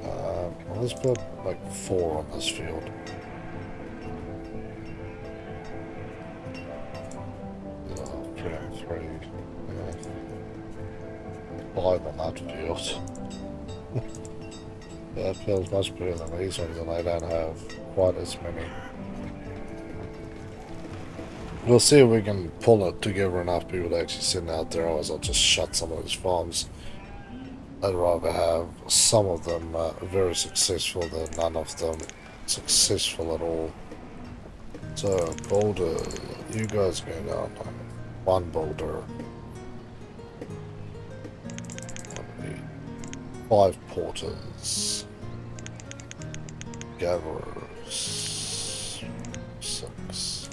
Let's put like 4 on this field. Three and 3. Yeah. 5 on that field. That feels much better than these ones, and I don't have quite as many. We'll see if we can pull it together enough people to actually send out there, otherwise I'll just shut some of these farms. I'd rather have some of them very successful than none of them successful at all. So, boulder, you guys go down. 1 boulder. 5 porters. Gatherers. 6.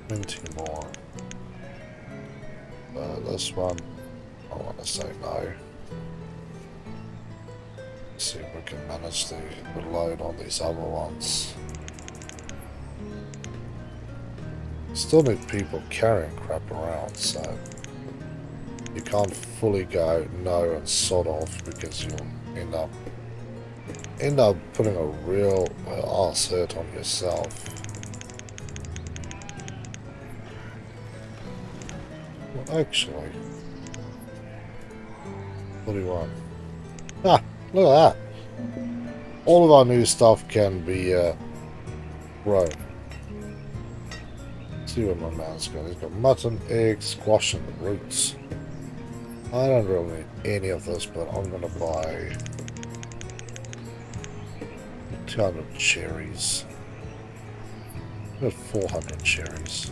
20 more. This one, I want to say no. Let's see if we can manage the load on these other ones. Still need people carrying crap around, so you can't fully go no and sod off because you'll end up putting a real ass hurt on yourself. Well, actually, 41. Ah, look at that. All of our new stuff can be grown. Let's see what my man's got. He's got mutton, eggs, squash, and roots. I don't really need any of this, but I'm gonna buy 200 cherries. I got 400 cherries.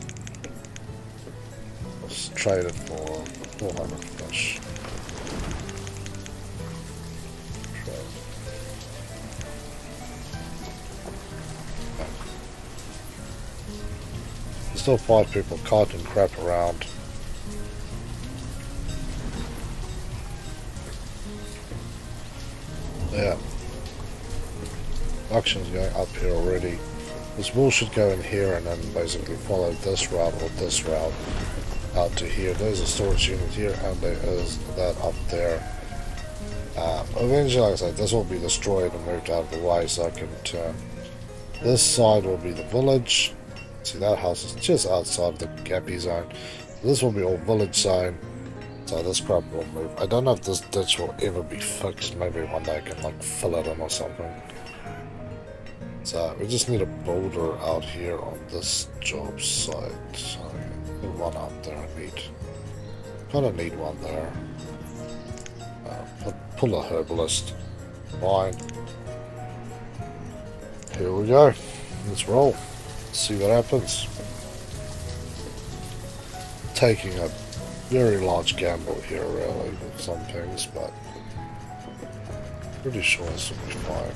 Let's trade it for 400 fish. Trade. There's still 5 people carting crap around. Yeah. Production's going up here already. This wool should go in here and then basically follow this route or this route out to here. There's a storage unit here and there is that up there. Eventually, like I said, this will be destroyed and moved out of the way so I can turn. This side will be the village. See, that house is just outside of the gappy zone. This will be all village zone. So this crap will move. I don't know if this ditch will ever be fixed. Maybe one day I can like fill it in or something. So we just need a boulder out here on this job site. So put one out there. I need. Kind of need one there. Pull a herbalist. Fine. Here we go. Let's roll. See what happens. Taking a very large gamble here, really, with some things, but pretty sure this will be fine.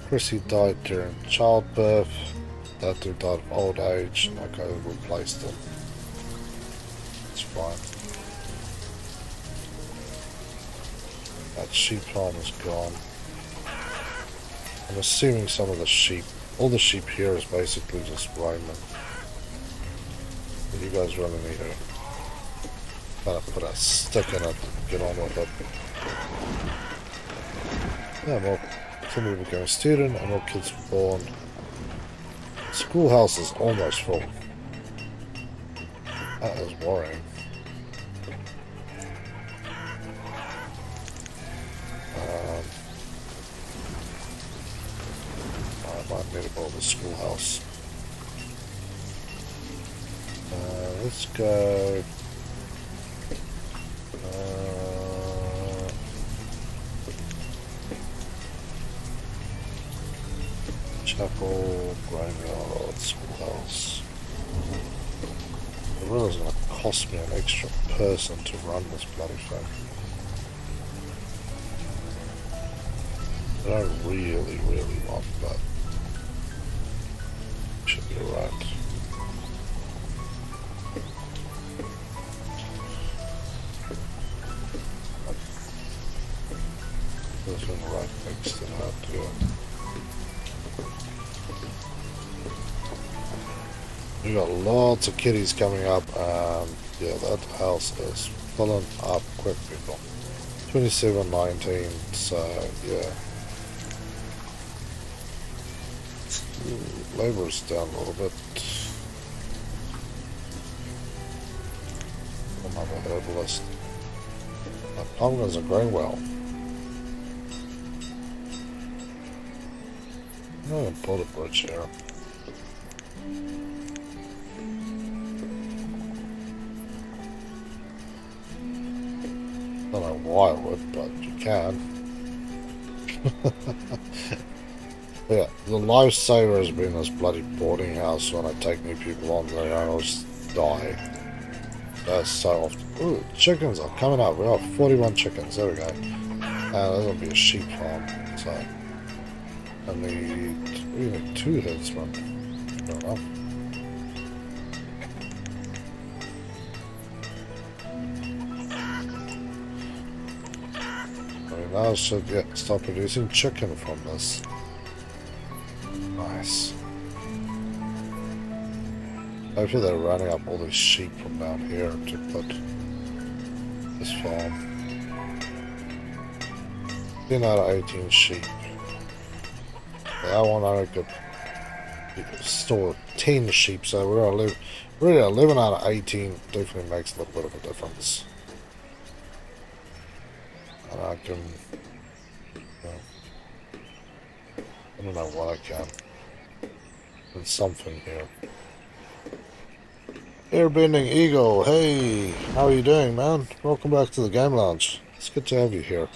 Chrissy died during childbirth. That dude died of old age, and I replaced him. It's fine. That sheep farm is gone. I'm assuming some of the sheep, all the sheep here is basically just roaming. But you guys really need to kind of put a stick in it and get on with it. Yeah, well, somebody became a student and more kids were born. The schoolhouse is almost full. That is worrying. I might need to build a schoolhouse. Let's go. Chapel, graveyard, schoolhouse. It really is going to cost me an extra person to run this bloody thing. I don't really want that. Should be alright. There's one right next to that, yeah. We got lots of kitties coming up, and yeah, that house is filling up quick, people. 2719, so yeah. Labor's down a little bit. Another herbalist. My pumpkins are growing well. I'm going to build a bridge here. I don't know why I would, but you can. Yeah, the lifesaver has been this bloody boarding house. When I take new people on there, I always die. That's so often. Ooh, chickens are coming up. We have 41 chickens. There we go. There's gonna be a sheep farm. So I need 2 herdsmen. Fair enough. Now I should start producing chicken from this. Nice. Hopefully they're running up all these sheep from down here to put this farm. 10 out of 18 sheep. That one I could store 10 sheep, so really 11 out of 18 definitely makes a little bit of a difference. And I can, I don't know what I can. There's something here. Airbending Eagle, hey, how are you doing, man? Welcome back to the game lounge. It's good to have you here.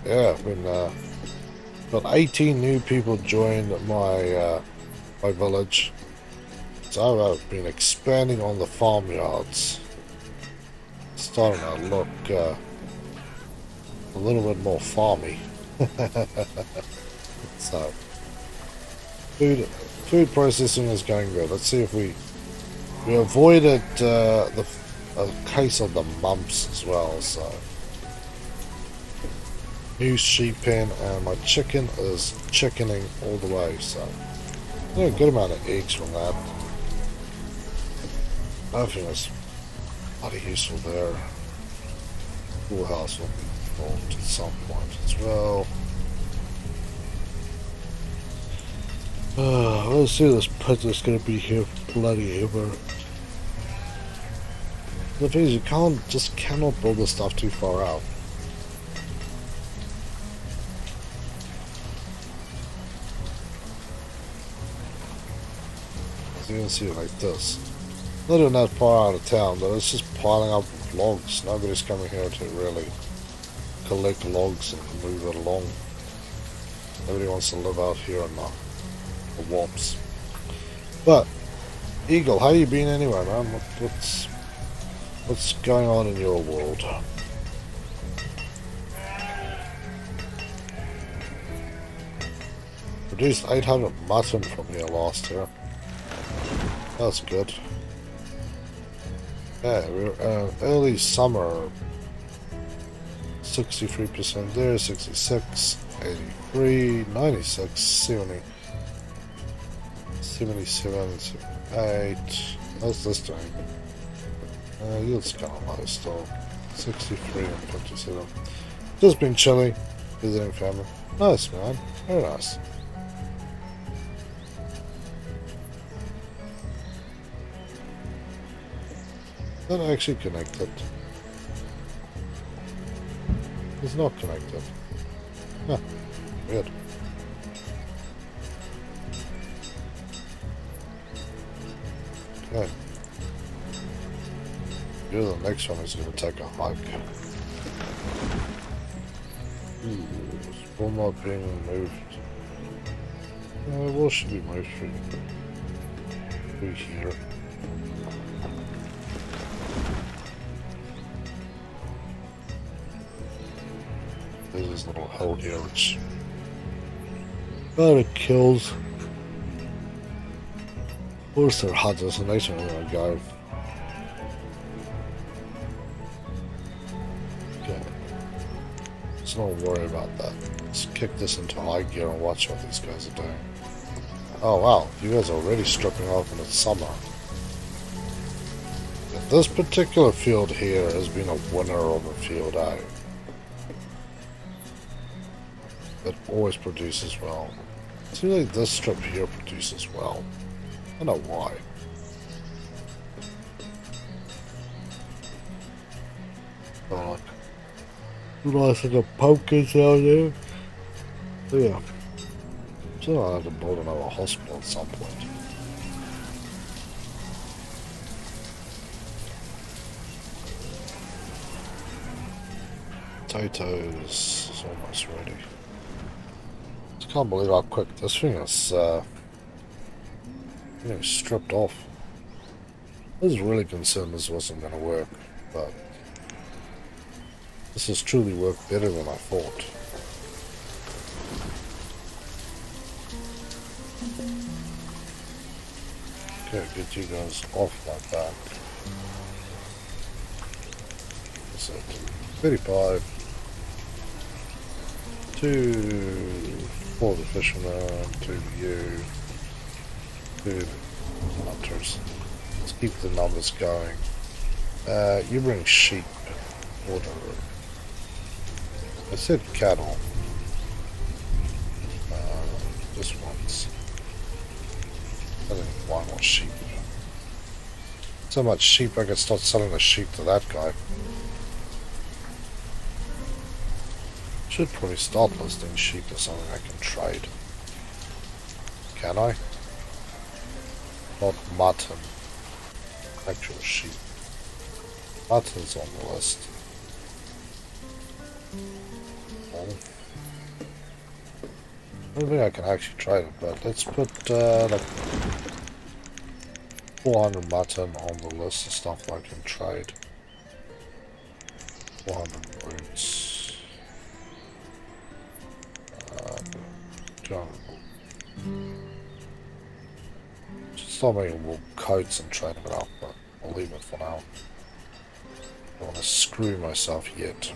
Yeah, I've been got 18 new people joined my my village. So I've been expanding on the farmyards. Starting to look a little bit more farmy. So food processing is going good. Let's see if we avoided a case of the mumps as well. So new sheep pen, and my chicken is chickening all the way. So a good amount of eggs from that. I think it's bloody useful there. schoolhouse will be formed at some point as well. Let's see, this pit is going to be here for bloody ever. The thing is, you cannot build this stuff too far out. As you can see it like this. Not even that far out of town, but it's just piling up with logs. Nobody's coming here to really collect logs and move it along. Nobody wants to live out here in the womps. But Eagle, how you been anyway, man? What's going on in your world? Produced 800 mutton from here last year. That's good. Yeah, we're early summer. 63% there, 66, 83, 96, 70, 77, 78. How's this doing? Yield's kind of low still. 63 and 57. Just been chilling, visiting family. Nice, man. Very nice. Not actually connected. It's not connected. Huh. Weird. Okay. Maybe the next one is going to take a hike. Still not being moved. Well, should be moved through here. There's this little hole here which kind of kills most of their hunters, and they don't want to go. Okay. Let's not worry about that. Let's kick this into high gear and watch what these guys are doing. Oh wow, you guys are already stripping off in the summer. This particular field here has been a winner of a field out. It always produces well. It seems like this strip here produces well. I don't know why. Oh, look. Nice little pumpkins down there. So yeah. So I'll have to build another hospital at some point. Potatoes is almost ready. I can't believe how quick this thing is stripped off. I was really concerned this wasn't going to work, but this has truly worked better than I thought. Okay, get you guys off like that. What's that? 35. 2 for the fisherman, 2 you, 2 hunters. Let's keep the numbers going. You bring sheep, order. I said cattle. Just once. I think one more sheep. So much sheep I could start selling the sheep to that guy. Should probably start listing sheep as something I can trade. Can I? Not mutton. Actual sheep. Mutton's on the list. Oh. I don't think I can actually trade it, but let's put like 400 mutton on the list of stuff I can trade. 400 roots. Should start making wool coats and trading it up, but I'll leave it for now. I don't want to screw myself yet.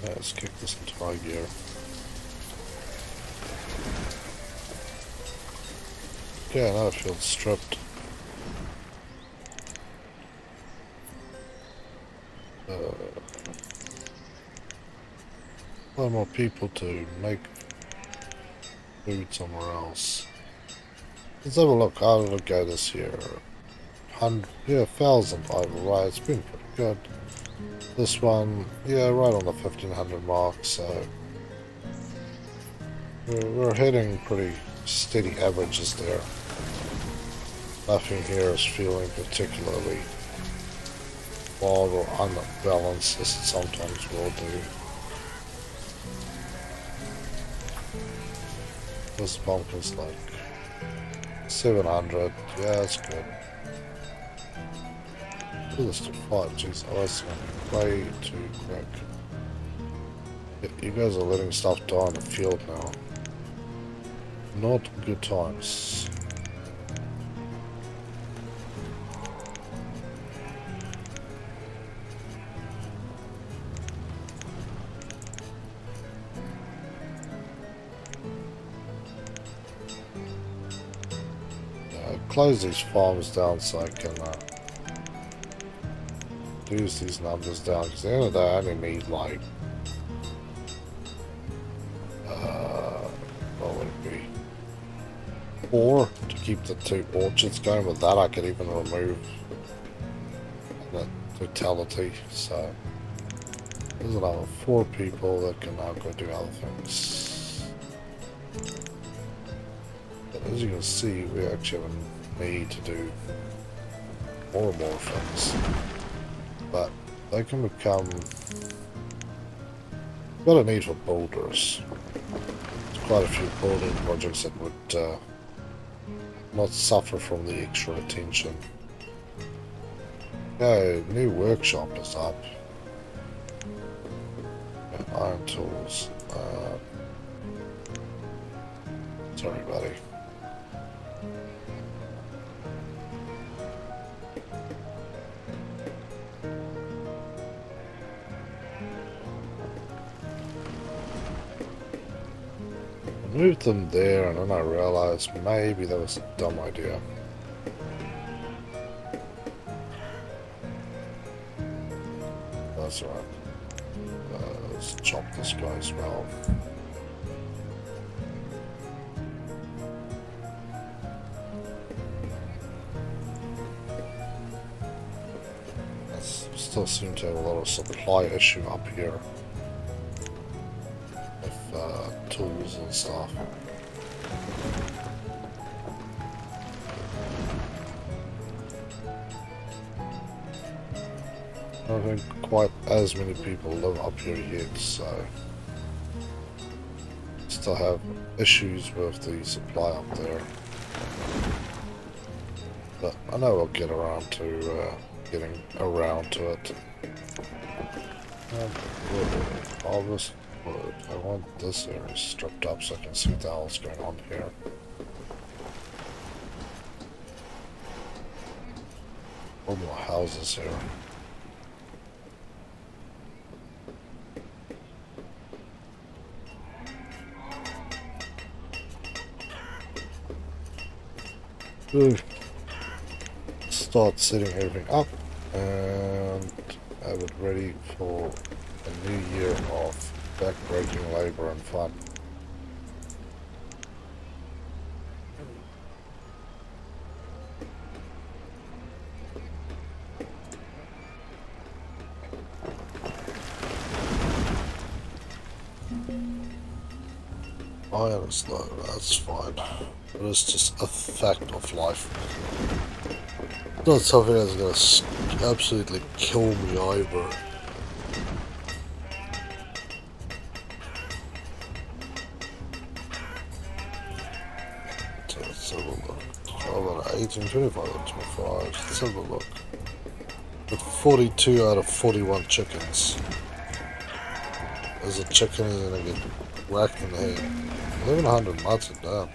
Yeah, let's kick this into high gear. Okay, another field stripped. lot more people to make food somewhere else. Let's have a look. How did it go this year? 100, yeah, 1,000 overall. It's been pretty good. This one, yeah, right on the 1,500 mark. So we're hitting pretty steady averages there. Nothing here is feeling particularly odd or unbalanced as it sometimes will do. This pumpkin's like 700. Yeah, that's good. Do this to 5. Jeez, I was going way too quick. You guys are letting stuff die in the field now. Not good times. Close these farms down so I can reduce these numbers down, because at the end of the day I only need like what would it be, 4 to keep the 2 orchards going. With that I could even remove the totality. So there's another 4 people that can now go do other things. But as you can see, we actually have a need to do more and more things, but they can become, got a need for builders. There's quite a few building projects that would not suffer from the extra attention. Okay, new workshop is up. And iron tools. Sorry, buddy. Moved them there, and then I realized maybe that was a dumb idea. That's right. Let's chop this guy as well. I still seem to have a lot of supply issue up here. Tools and stuff. I don't think quite as many people live up here yet, so still have issues with the supply up there. But I know we'll get around to getting around to it. Harvest. I want this area stripped up so I can see what the hell's going on here. All more houses here. Start setting everything up and have it ready for a new year of back-breaking labor and fun. Iron is low, that's fine. It is just a fact of life. Not something that's gonna absolutely kill me either. Let's have a look. Oh, about 18, 25, 25. Let's have a look. With 42 out of 41 chickens. There's a chicken who's gonna get whacked in the head. 1,100 mutton, damn.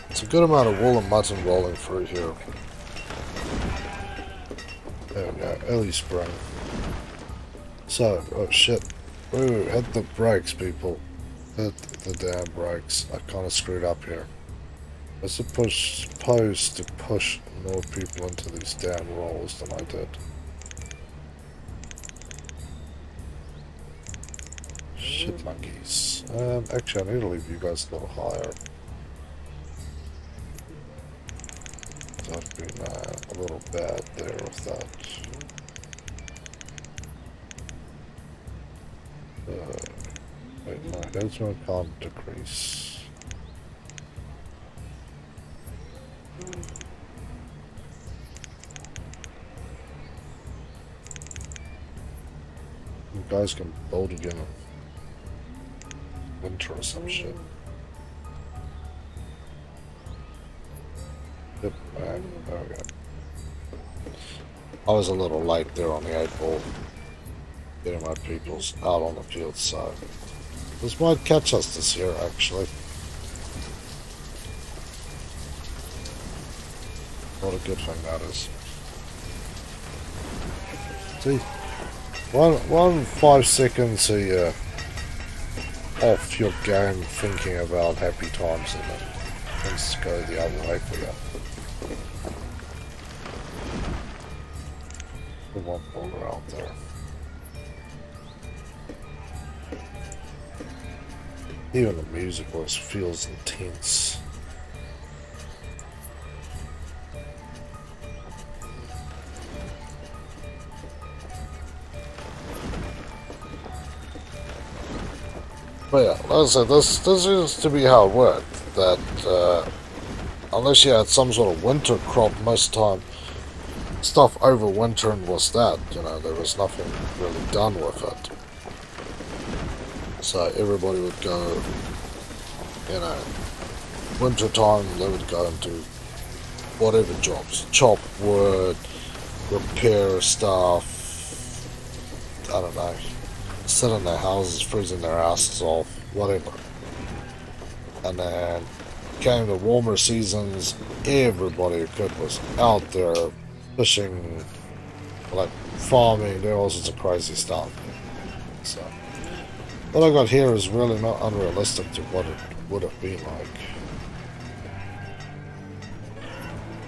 It's a good amount of wool and mutton rolling through here. There we go, early spring. So, oh shit. Ooh, hit the brakes, people. Hit the damn brakes. I kind of screwed up here. I was supposed to push more people into these damn rolls than I did. Actually, I need to leave you guys a little higher. I've been a little bad there with that. Wait, my headsman can't decrease. You guys can build again in winter or some shit. Yep, there we go. I was a little late there on the 8-ball, getting my peoples out on the field, so this might catch us this year, actually. What a good thing that is. See, one 5 seconds so you're off your game thinking about happy times and then things go the other way for you. We want border out there. Even the music always feels intense. But yeah, like I said, this used to be how it worked. That unless you had some sort of winter crop, most of the time stuff overwintering was that. You know, there was nothing really done with it. So everybody would go, you know, winter time they would go into whatever jobs, chop wood, repair stuff, I don't know, sit in their houses, freezing their asses off, whatever. And then came the warmer seasons, everybody who could was out there fishing, like farming, doing all sorts of crazy stuff. So what I got here is really not unrealistic to what it would have been like.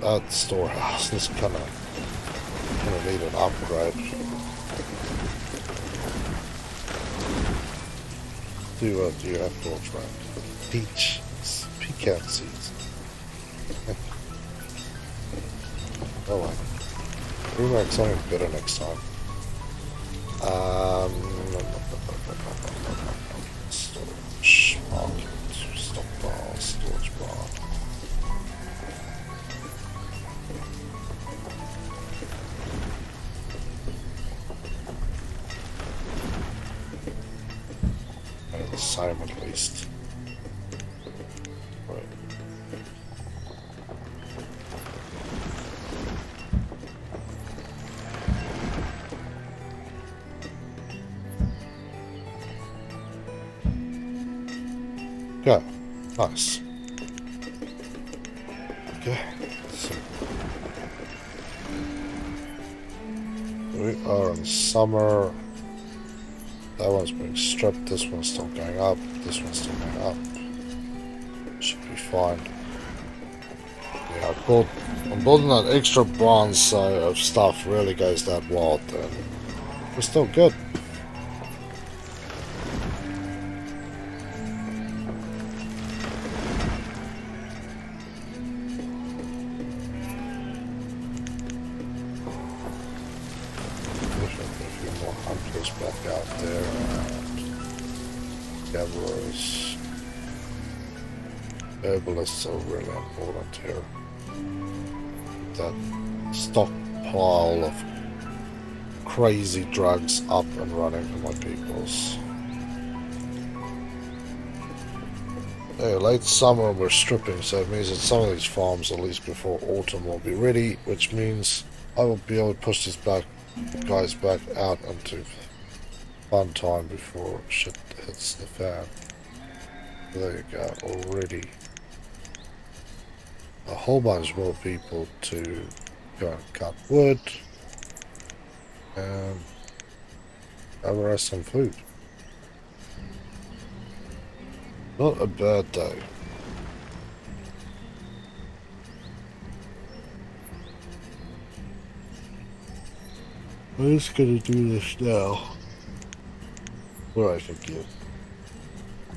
That storehouse is gonna need an upgrade. Do you have torch, right? Pecan seeds. Oh well. We'll make something better next time. Storage market, stockpile, storage bar. The same at least. Right. Yeah, nice. Okay, so we are in summer. That one's being stripped, this one's still going up, this one's still going up. Should be fine. Yeah, I'm building that extra bronze, so if stuff really goes that wild, then we're still good. Back out there and gatherers. Herbalists are really important here. That stockpile of crazy drugs up and running for my peoples. Yeah, late summer we're stripping, so it means that some of these farms, at least before autumn, will be ready, which means I will be able to push these guys back out into fun time before shit hits the fan. There you go, already a whole bunch more people to go and cut wood and gather us some food. Not a bad day. I'm just gonna do this now. What I forget.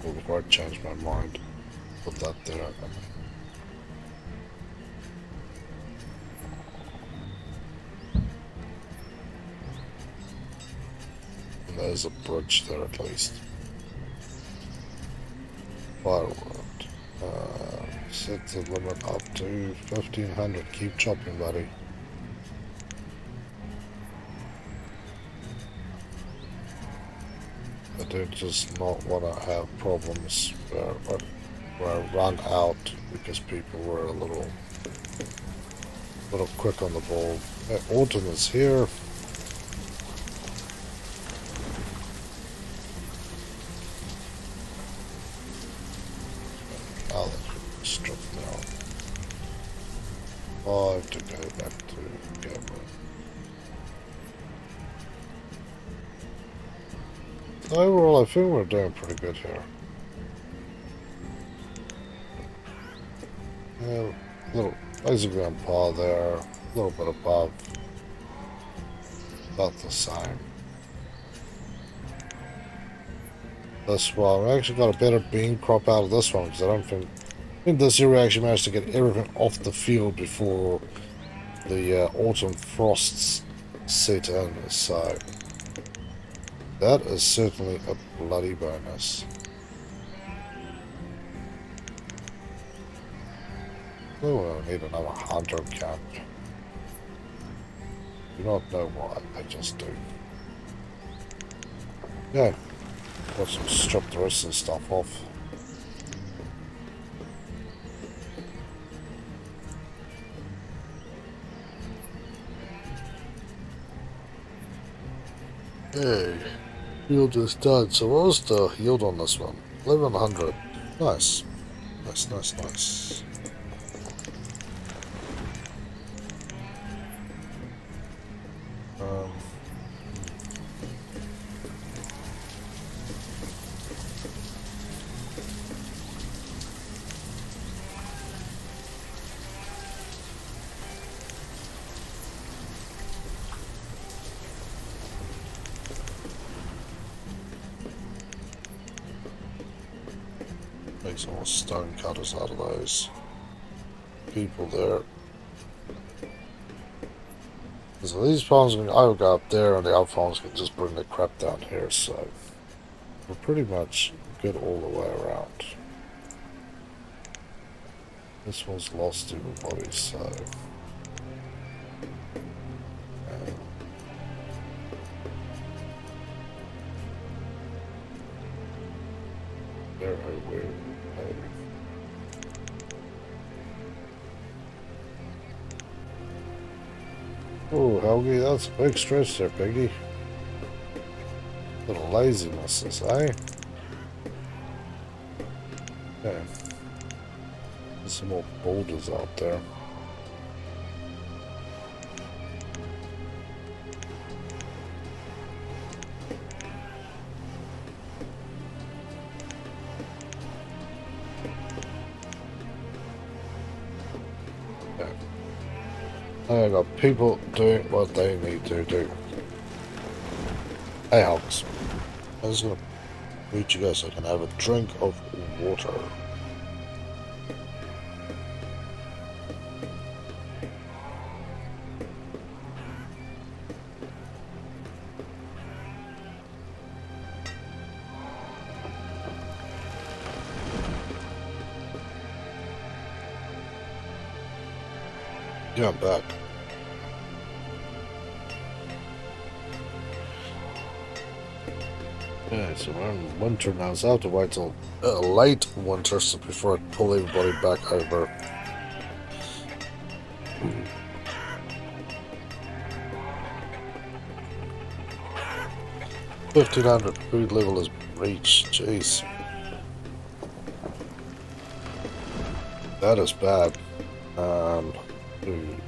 Well, before I change my mind, put that there. And there's a bridge there at least. Firewood. Set the limit up to 1500. Keep chopping, buddy. I do just not want to have problems where I run out because people were a little quick on the ball. Autumn is here. I'll strip now. 5 to go back to Gabriel. So overall, I think we're doing pretty good here. Yeah, little basically on par there, a little bit above, about the same. This one, I actually got a better bean crop out of this one because I think this year we actually managed to get everything off the field before the autumn frosts set in, so that is certainly a bloody bonus. Oh, we'll need another hunter camp. Do not know why, I just do. Yeah, let's strip the rest of the stuff off. Hey, yield is done. So what was the yield on this one? 1100. Nice. Nice, nice, nice. Make some more stone cutters out of those people there. So these farms, I will go up there, and the other farms can just bring the crap down here. So we're pretty much good all the way around. This one's lost everybody, so. There I will. Oh, Helgi, that's a big stretch there, Piggy. Little laziness, eh? Yeah. There's some more boulders out there. I got people doing what they need to do. Hey, Hogs. I'm just gonna meet you guys so I can have a drink of water. Yeah, I'm back. Yeah, so we're in winter now, so I have to wait till late winter before I pull everybody back over. $1,500 food level is reached. Jeez, that is bad. Food.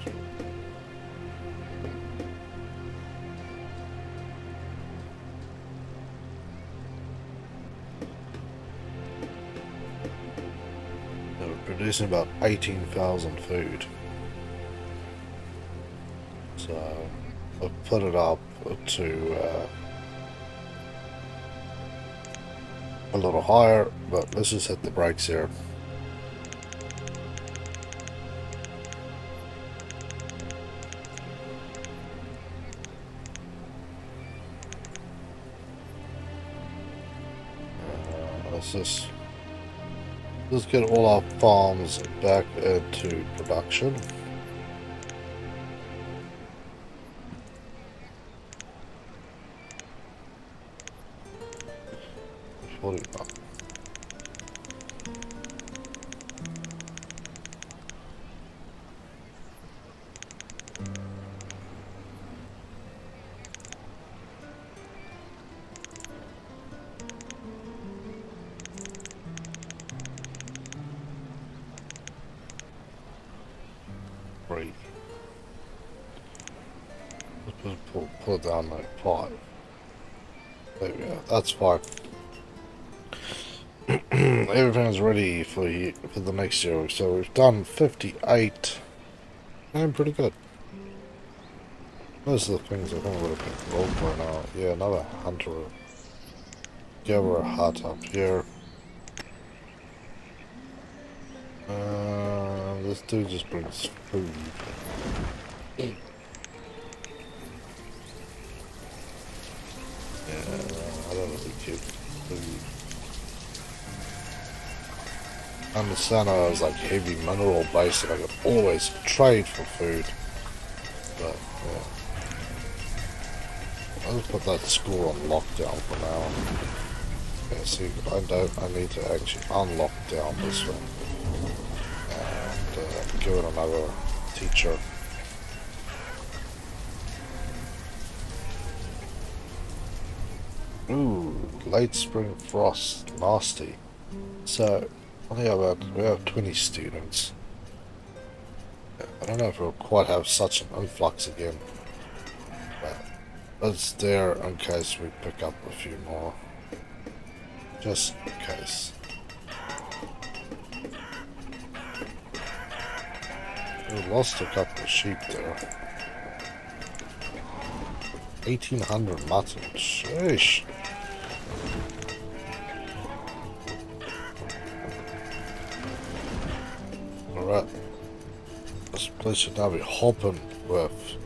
We're producing about 18,000 food. So I'll put it up to a little higher, But let's just hit the brakes here. Let's just get all our farms back into production. What do you got? Let's pull it down like 5. There we go. That's 5. Everything's ready for the next year. So we've done 58. I'm pretty good. Most of the things I think would have been rolled by now. Yeah, another hunter. Gather a hut up here. This dude just brings food. Yeah, I don't really keep food. I understand I was like heavy mineral based and I could always trade for food. But yeah. I'll just put that school on lockdown for now. Yeah, see, I need to actually unlock down this one. And give it another teacher. Ooh, late spring frost, nasty. So, we have 20 students. I don't know if we'll quite have such an influx again, but it's there in case we pick up a few more. Just in case. We lost a couple of sheep there. 1,800 mutton. Sheesh. Alright. This place should now be hopping with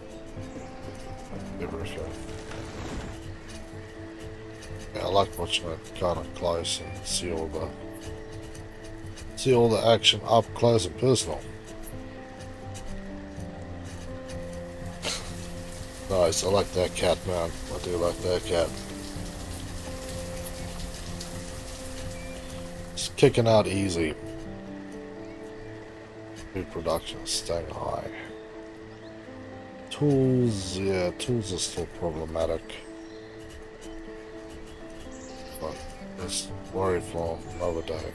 everything. Yeah, I like watching it kind of close and see all the action up close and personal. Nice, I like that cat, man. I do like that cat. It's kicking out easy. Food production is staying high. Tools, yeah, tools are still problematic. But let's worry for another day.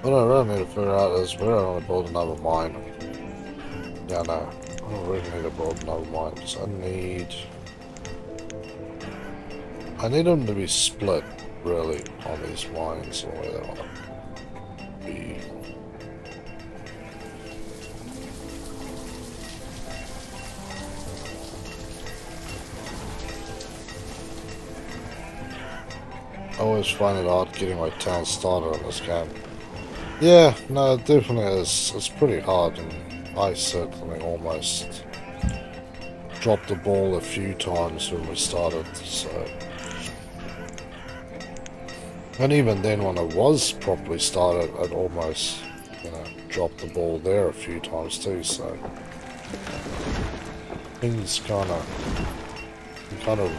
What I really need to figure out is where I want to build another mine. Yeah, no. I don't really need to build another mine, because I need them to be split, really, on these mines, or where they want to be. I always find it hard getting my town started on this game. Yeah, no, it definitely is. It's pretty hard, and I certainly almost dropped the ball a few times when we started, so... And even then, when it was properly started, I'd almost, dropped the ball there a few times too, so... Things kind of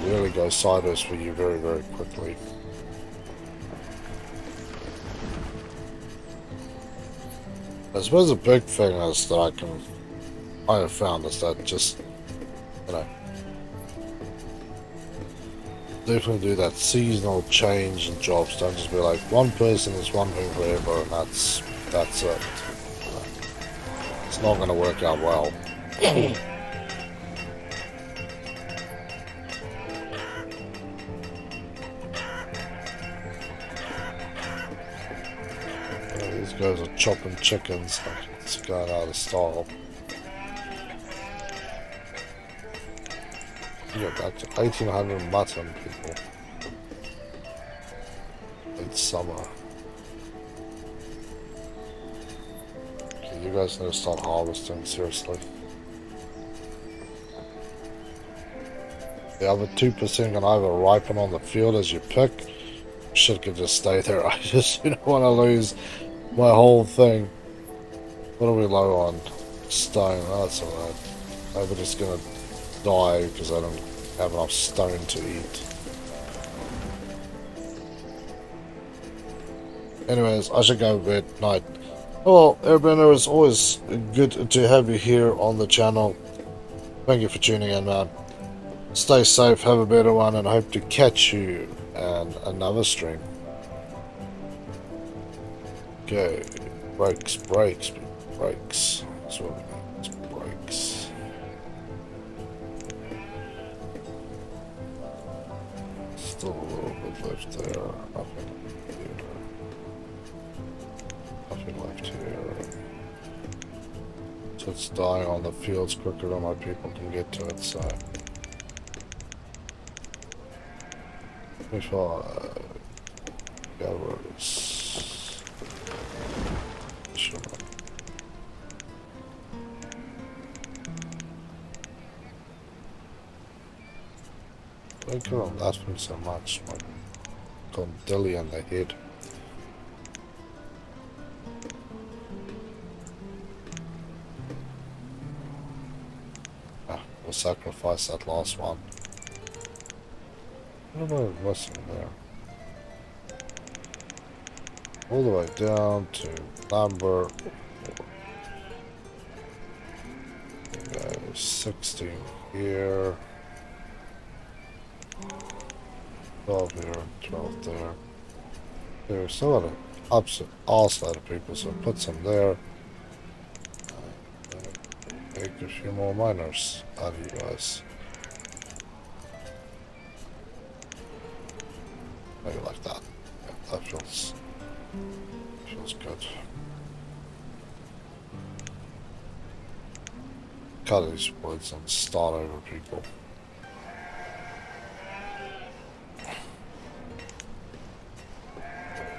really go sideways for you very, very quickly. I suppose the big thing is that I have found is that just, definitely do that seasonal change in jobs. Don't just be like, one person is one thing forever and that's it. It's not going to work out well. These guys are chopping chickens. It's going out of style. You get back to 1800 mutton, people. It's summer. Okay, you guys need to start harvesting, seriously. The other 2% can either ripen on the field as you pick. Shit can just stay there. I just don't want to lose my whole thing. What are we low on? Stone. Oh, that's alright. Maybe just gonna die because I don't have enough stone to eat. Anyways, I should go to bed. Night. Well, Airbender, it's always good to have you here on the channel. Thank you for tuning in, man. Stay safe, have a better one, and hope to catch you in another stream. Okay, brakes. That's what it means, brakes. Still a little bit left there. Nothing left here. So it's dying on the fields quicker than my people can get to it, so. If I gatherers, sure. Why could I laughing so much? My condilly in the head. Ah, we'll sacrifice that last one. What am I missing there? All the way down to number 16 here, 12 here, 12 there. There's still a lot of upset arse lot of people, so put some there. Make a few more miners out of you guys. Maybe like that. Yeah, that feels good. Cut these woods and start over, people.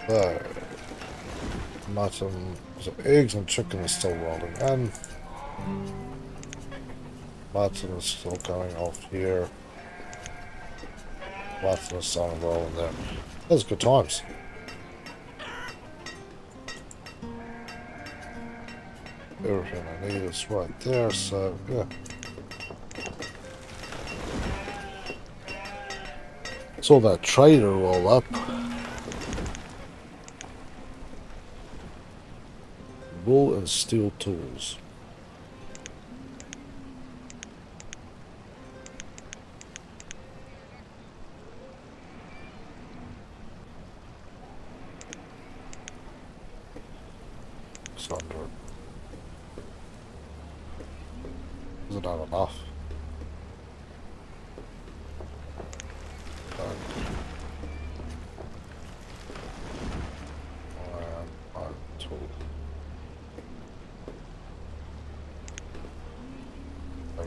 There. Mutton. So eggs and chicken are still rolling in. Mutton is still going off here. Mutton is starting to roll in there. That's good times. Everything I need is right there, so yeah. Saw that trader roll up. Wool and steel tools. Isn't that enough?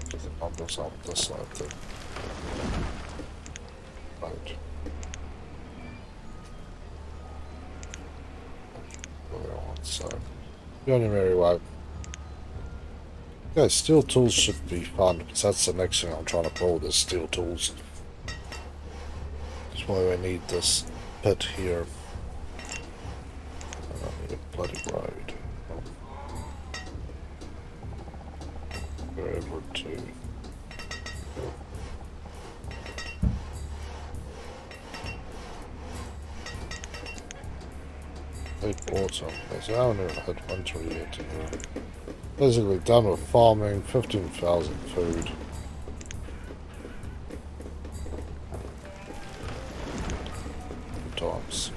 Get the numbers up this side too. Right. So, the only merry way. Yeah, steel tools should be fun, because that's the next thing I'm trying to build is steel tools. That's why I need this pit here. And I need a bloody road. Wherever to. Late autumn. I haven't even had winter yet. Basically done with farming, 15,000 food. Times.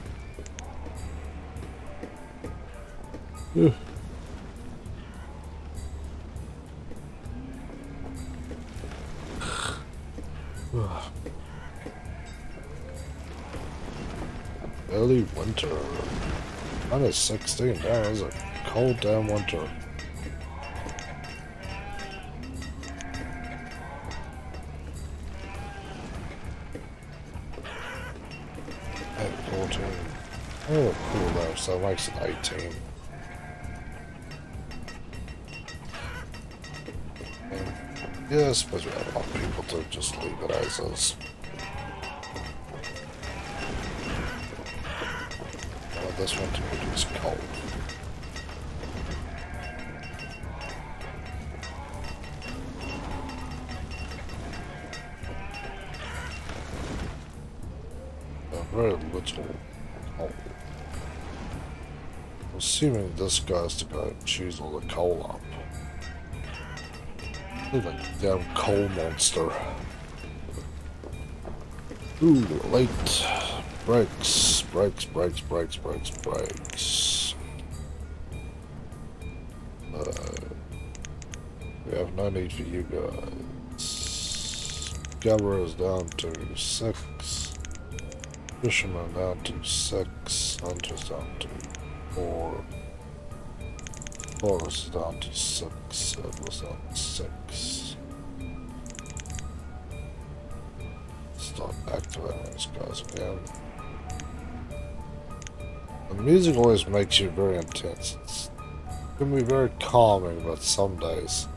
Yeah. Early winter. -16. Damn, it was a cold damn winter. 14. Oh, cool though, so it makes it 18. Yeah, I suppose we have enough people to just leave it as is. This one to produce coal. Very little coal. Assuming this guy's to go choose all the coal up. Look like a damn coal monster. Ooh, late. Brakes. We have no need for you guys. Gabber is down to 6. Fisherman down to 6. Hunter's down to 4. Forest is down to 6. It was down to 6. Start activating these guys again. The music always makes you very intense. It can be very calming, but some days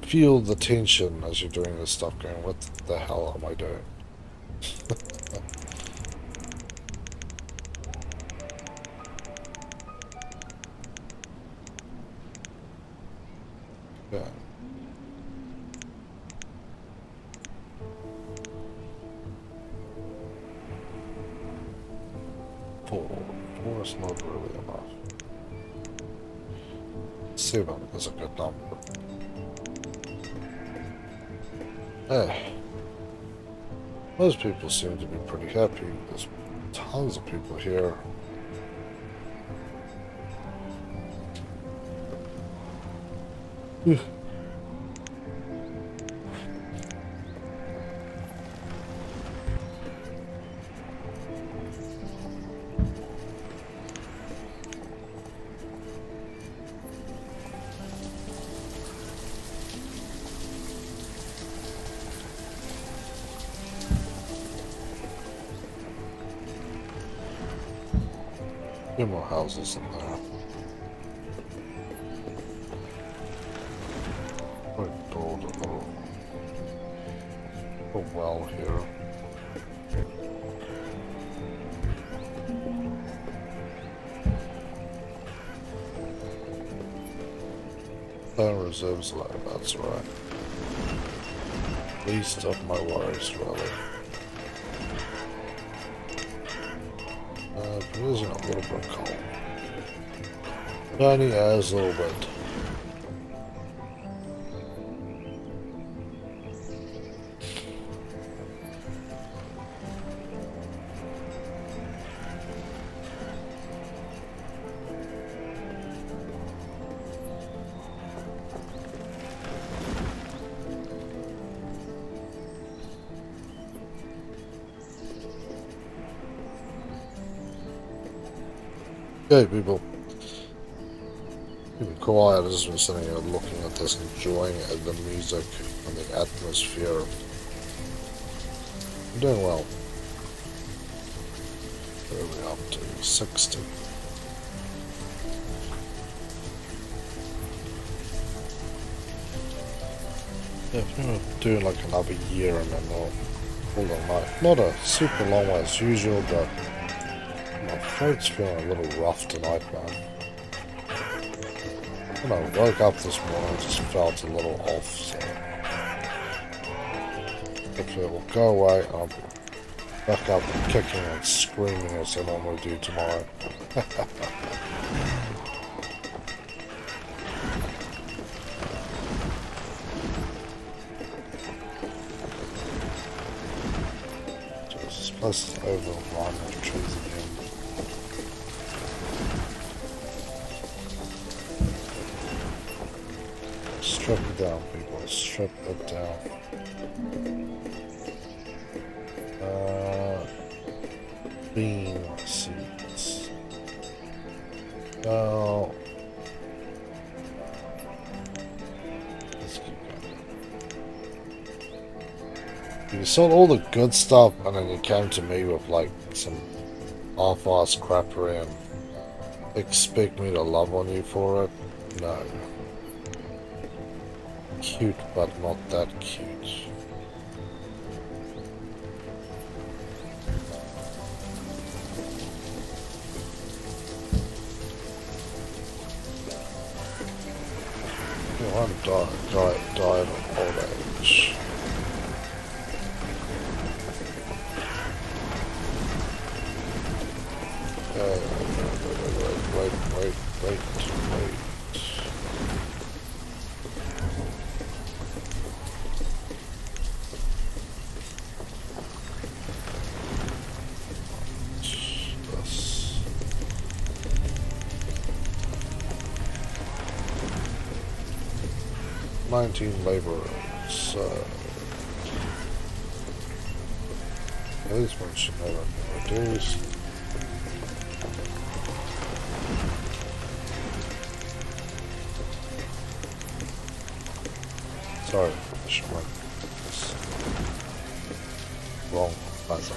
you feel the tension as you're doing this stuff going, what the hell am I doing? Yeah. Four is not really enough. 7 is a good number. Most people seem to be pretty happy. There's tons of people here. Few more houses in there. We build a little well here. Reserves life, that's right. Least of my worries, really. Producing a little bit of coal. Tiny as a little bit. Okay, people. Keep it quiet. I've just been sitting here looking at this, enjoying the music and the atmosphere. I'm doing well. Where are we up to? 60. Yeah, if we were doing like another year and then we'll call it a night. Not a super long way as usual, but my throat's feeling a little rough tonight, man. When I woke up this morning, I just felt a little off, so hopefully it will go away and I'll be back up and kicking and screaming as I normally do tomorrow. This place is overrun with trees again. Strip it down, people. Strip it down. Bean seeds. Now, let's keep going. You sold all the good stuff, and then you came to me with like some half-ass crappery and expect me to love on you for it? No. Cute, but not that cute. I'm died of old age. Wait. 19 laborers. This one should never reduce. Sorry, I should run this wrong button.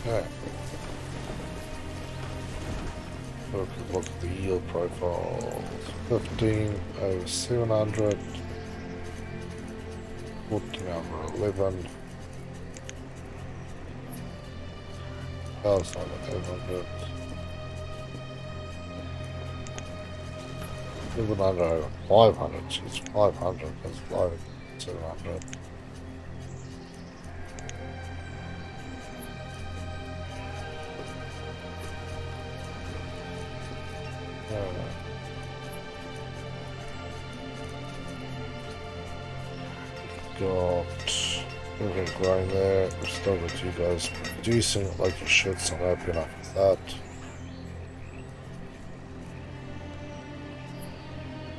Okay. Look at the yield profile. 15,700. 14,11. That's not 800. Even under 500. It's 500. That's low. 700. Got everything growing there. We're still with you guys producing it like you should, so I'm happy enough with that.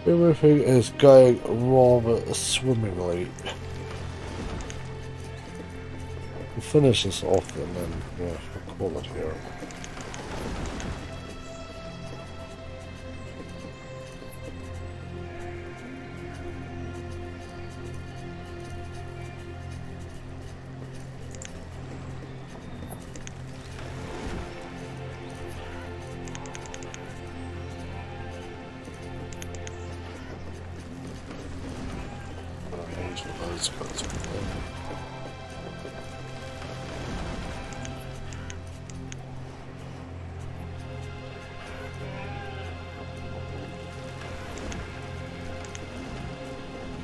Everything is going rather swimmingly. We'll finish this off and then we'll call it here. Those guys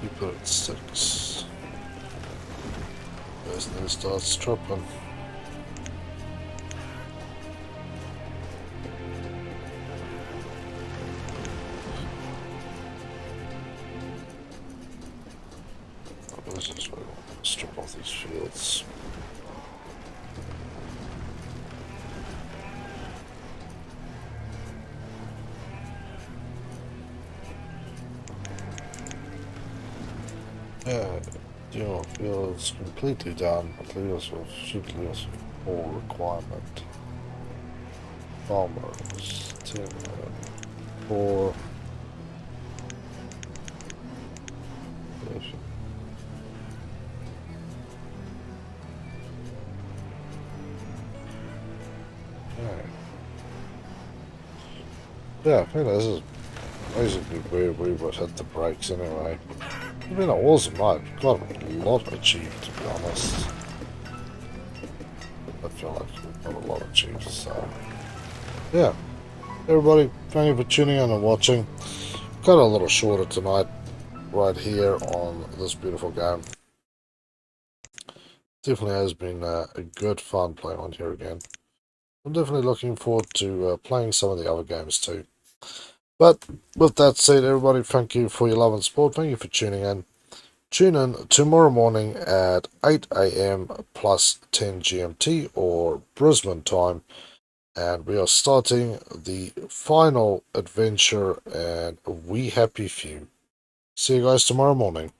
you put it at 6. Guys then starts dropping. Let's just strip off these fields. Yeah, fields completely done. Should leave us with all requirement. Farmers, 10, 4. Yeah, I think this is basically where we would hit the brakes anyway. It's been an awesome night. Got a lot achieved, to be honest. I feel like we've got a lot achieved, so... Yeah. Everybody, thank you for tuning in and watching. Got a little shorter tonight, right here on this beautiful game. Definitely has been a good fun playing on here again. I'm definitely looking forward to playing some of the other games too. But with that said, everybody, thank you for your love and support. Thank you for tuning in. Tune in tomorrow morning at 8 AM plus 10 GMT or Brisbane time. And we are starting the final adventure, and we happy few. See you guys tomorrow morning.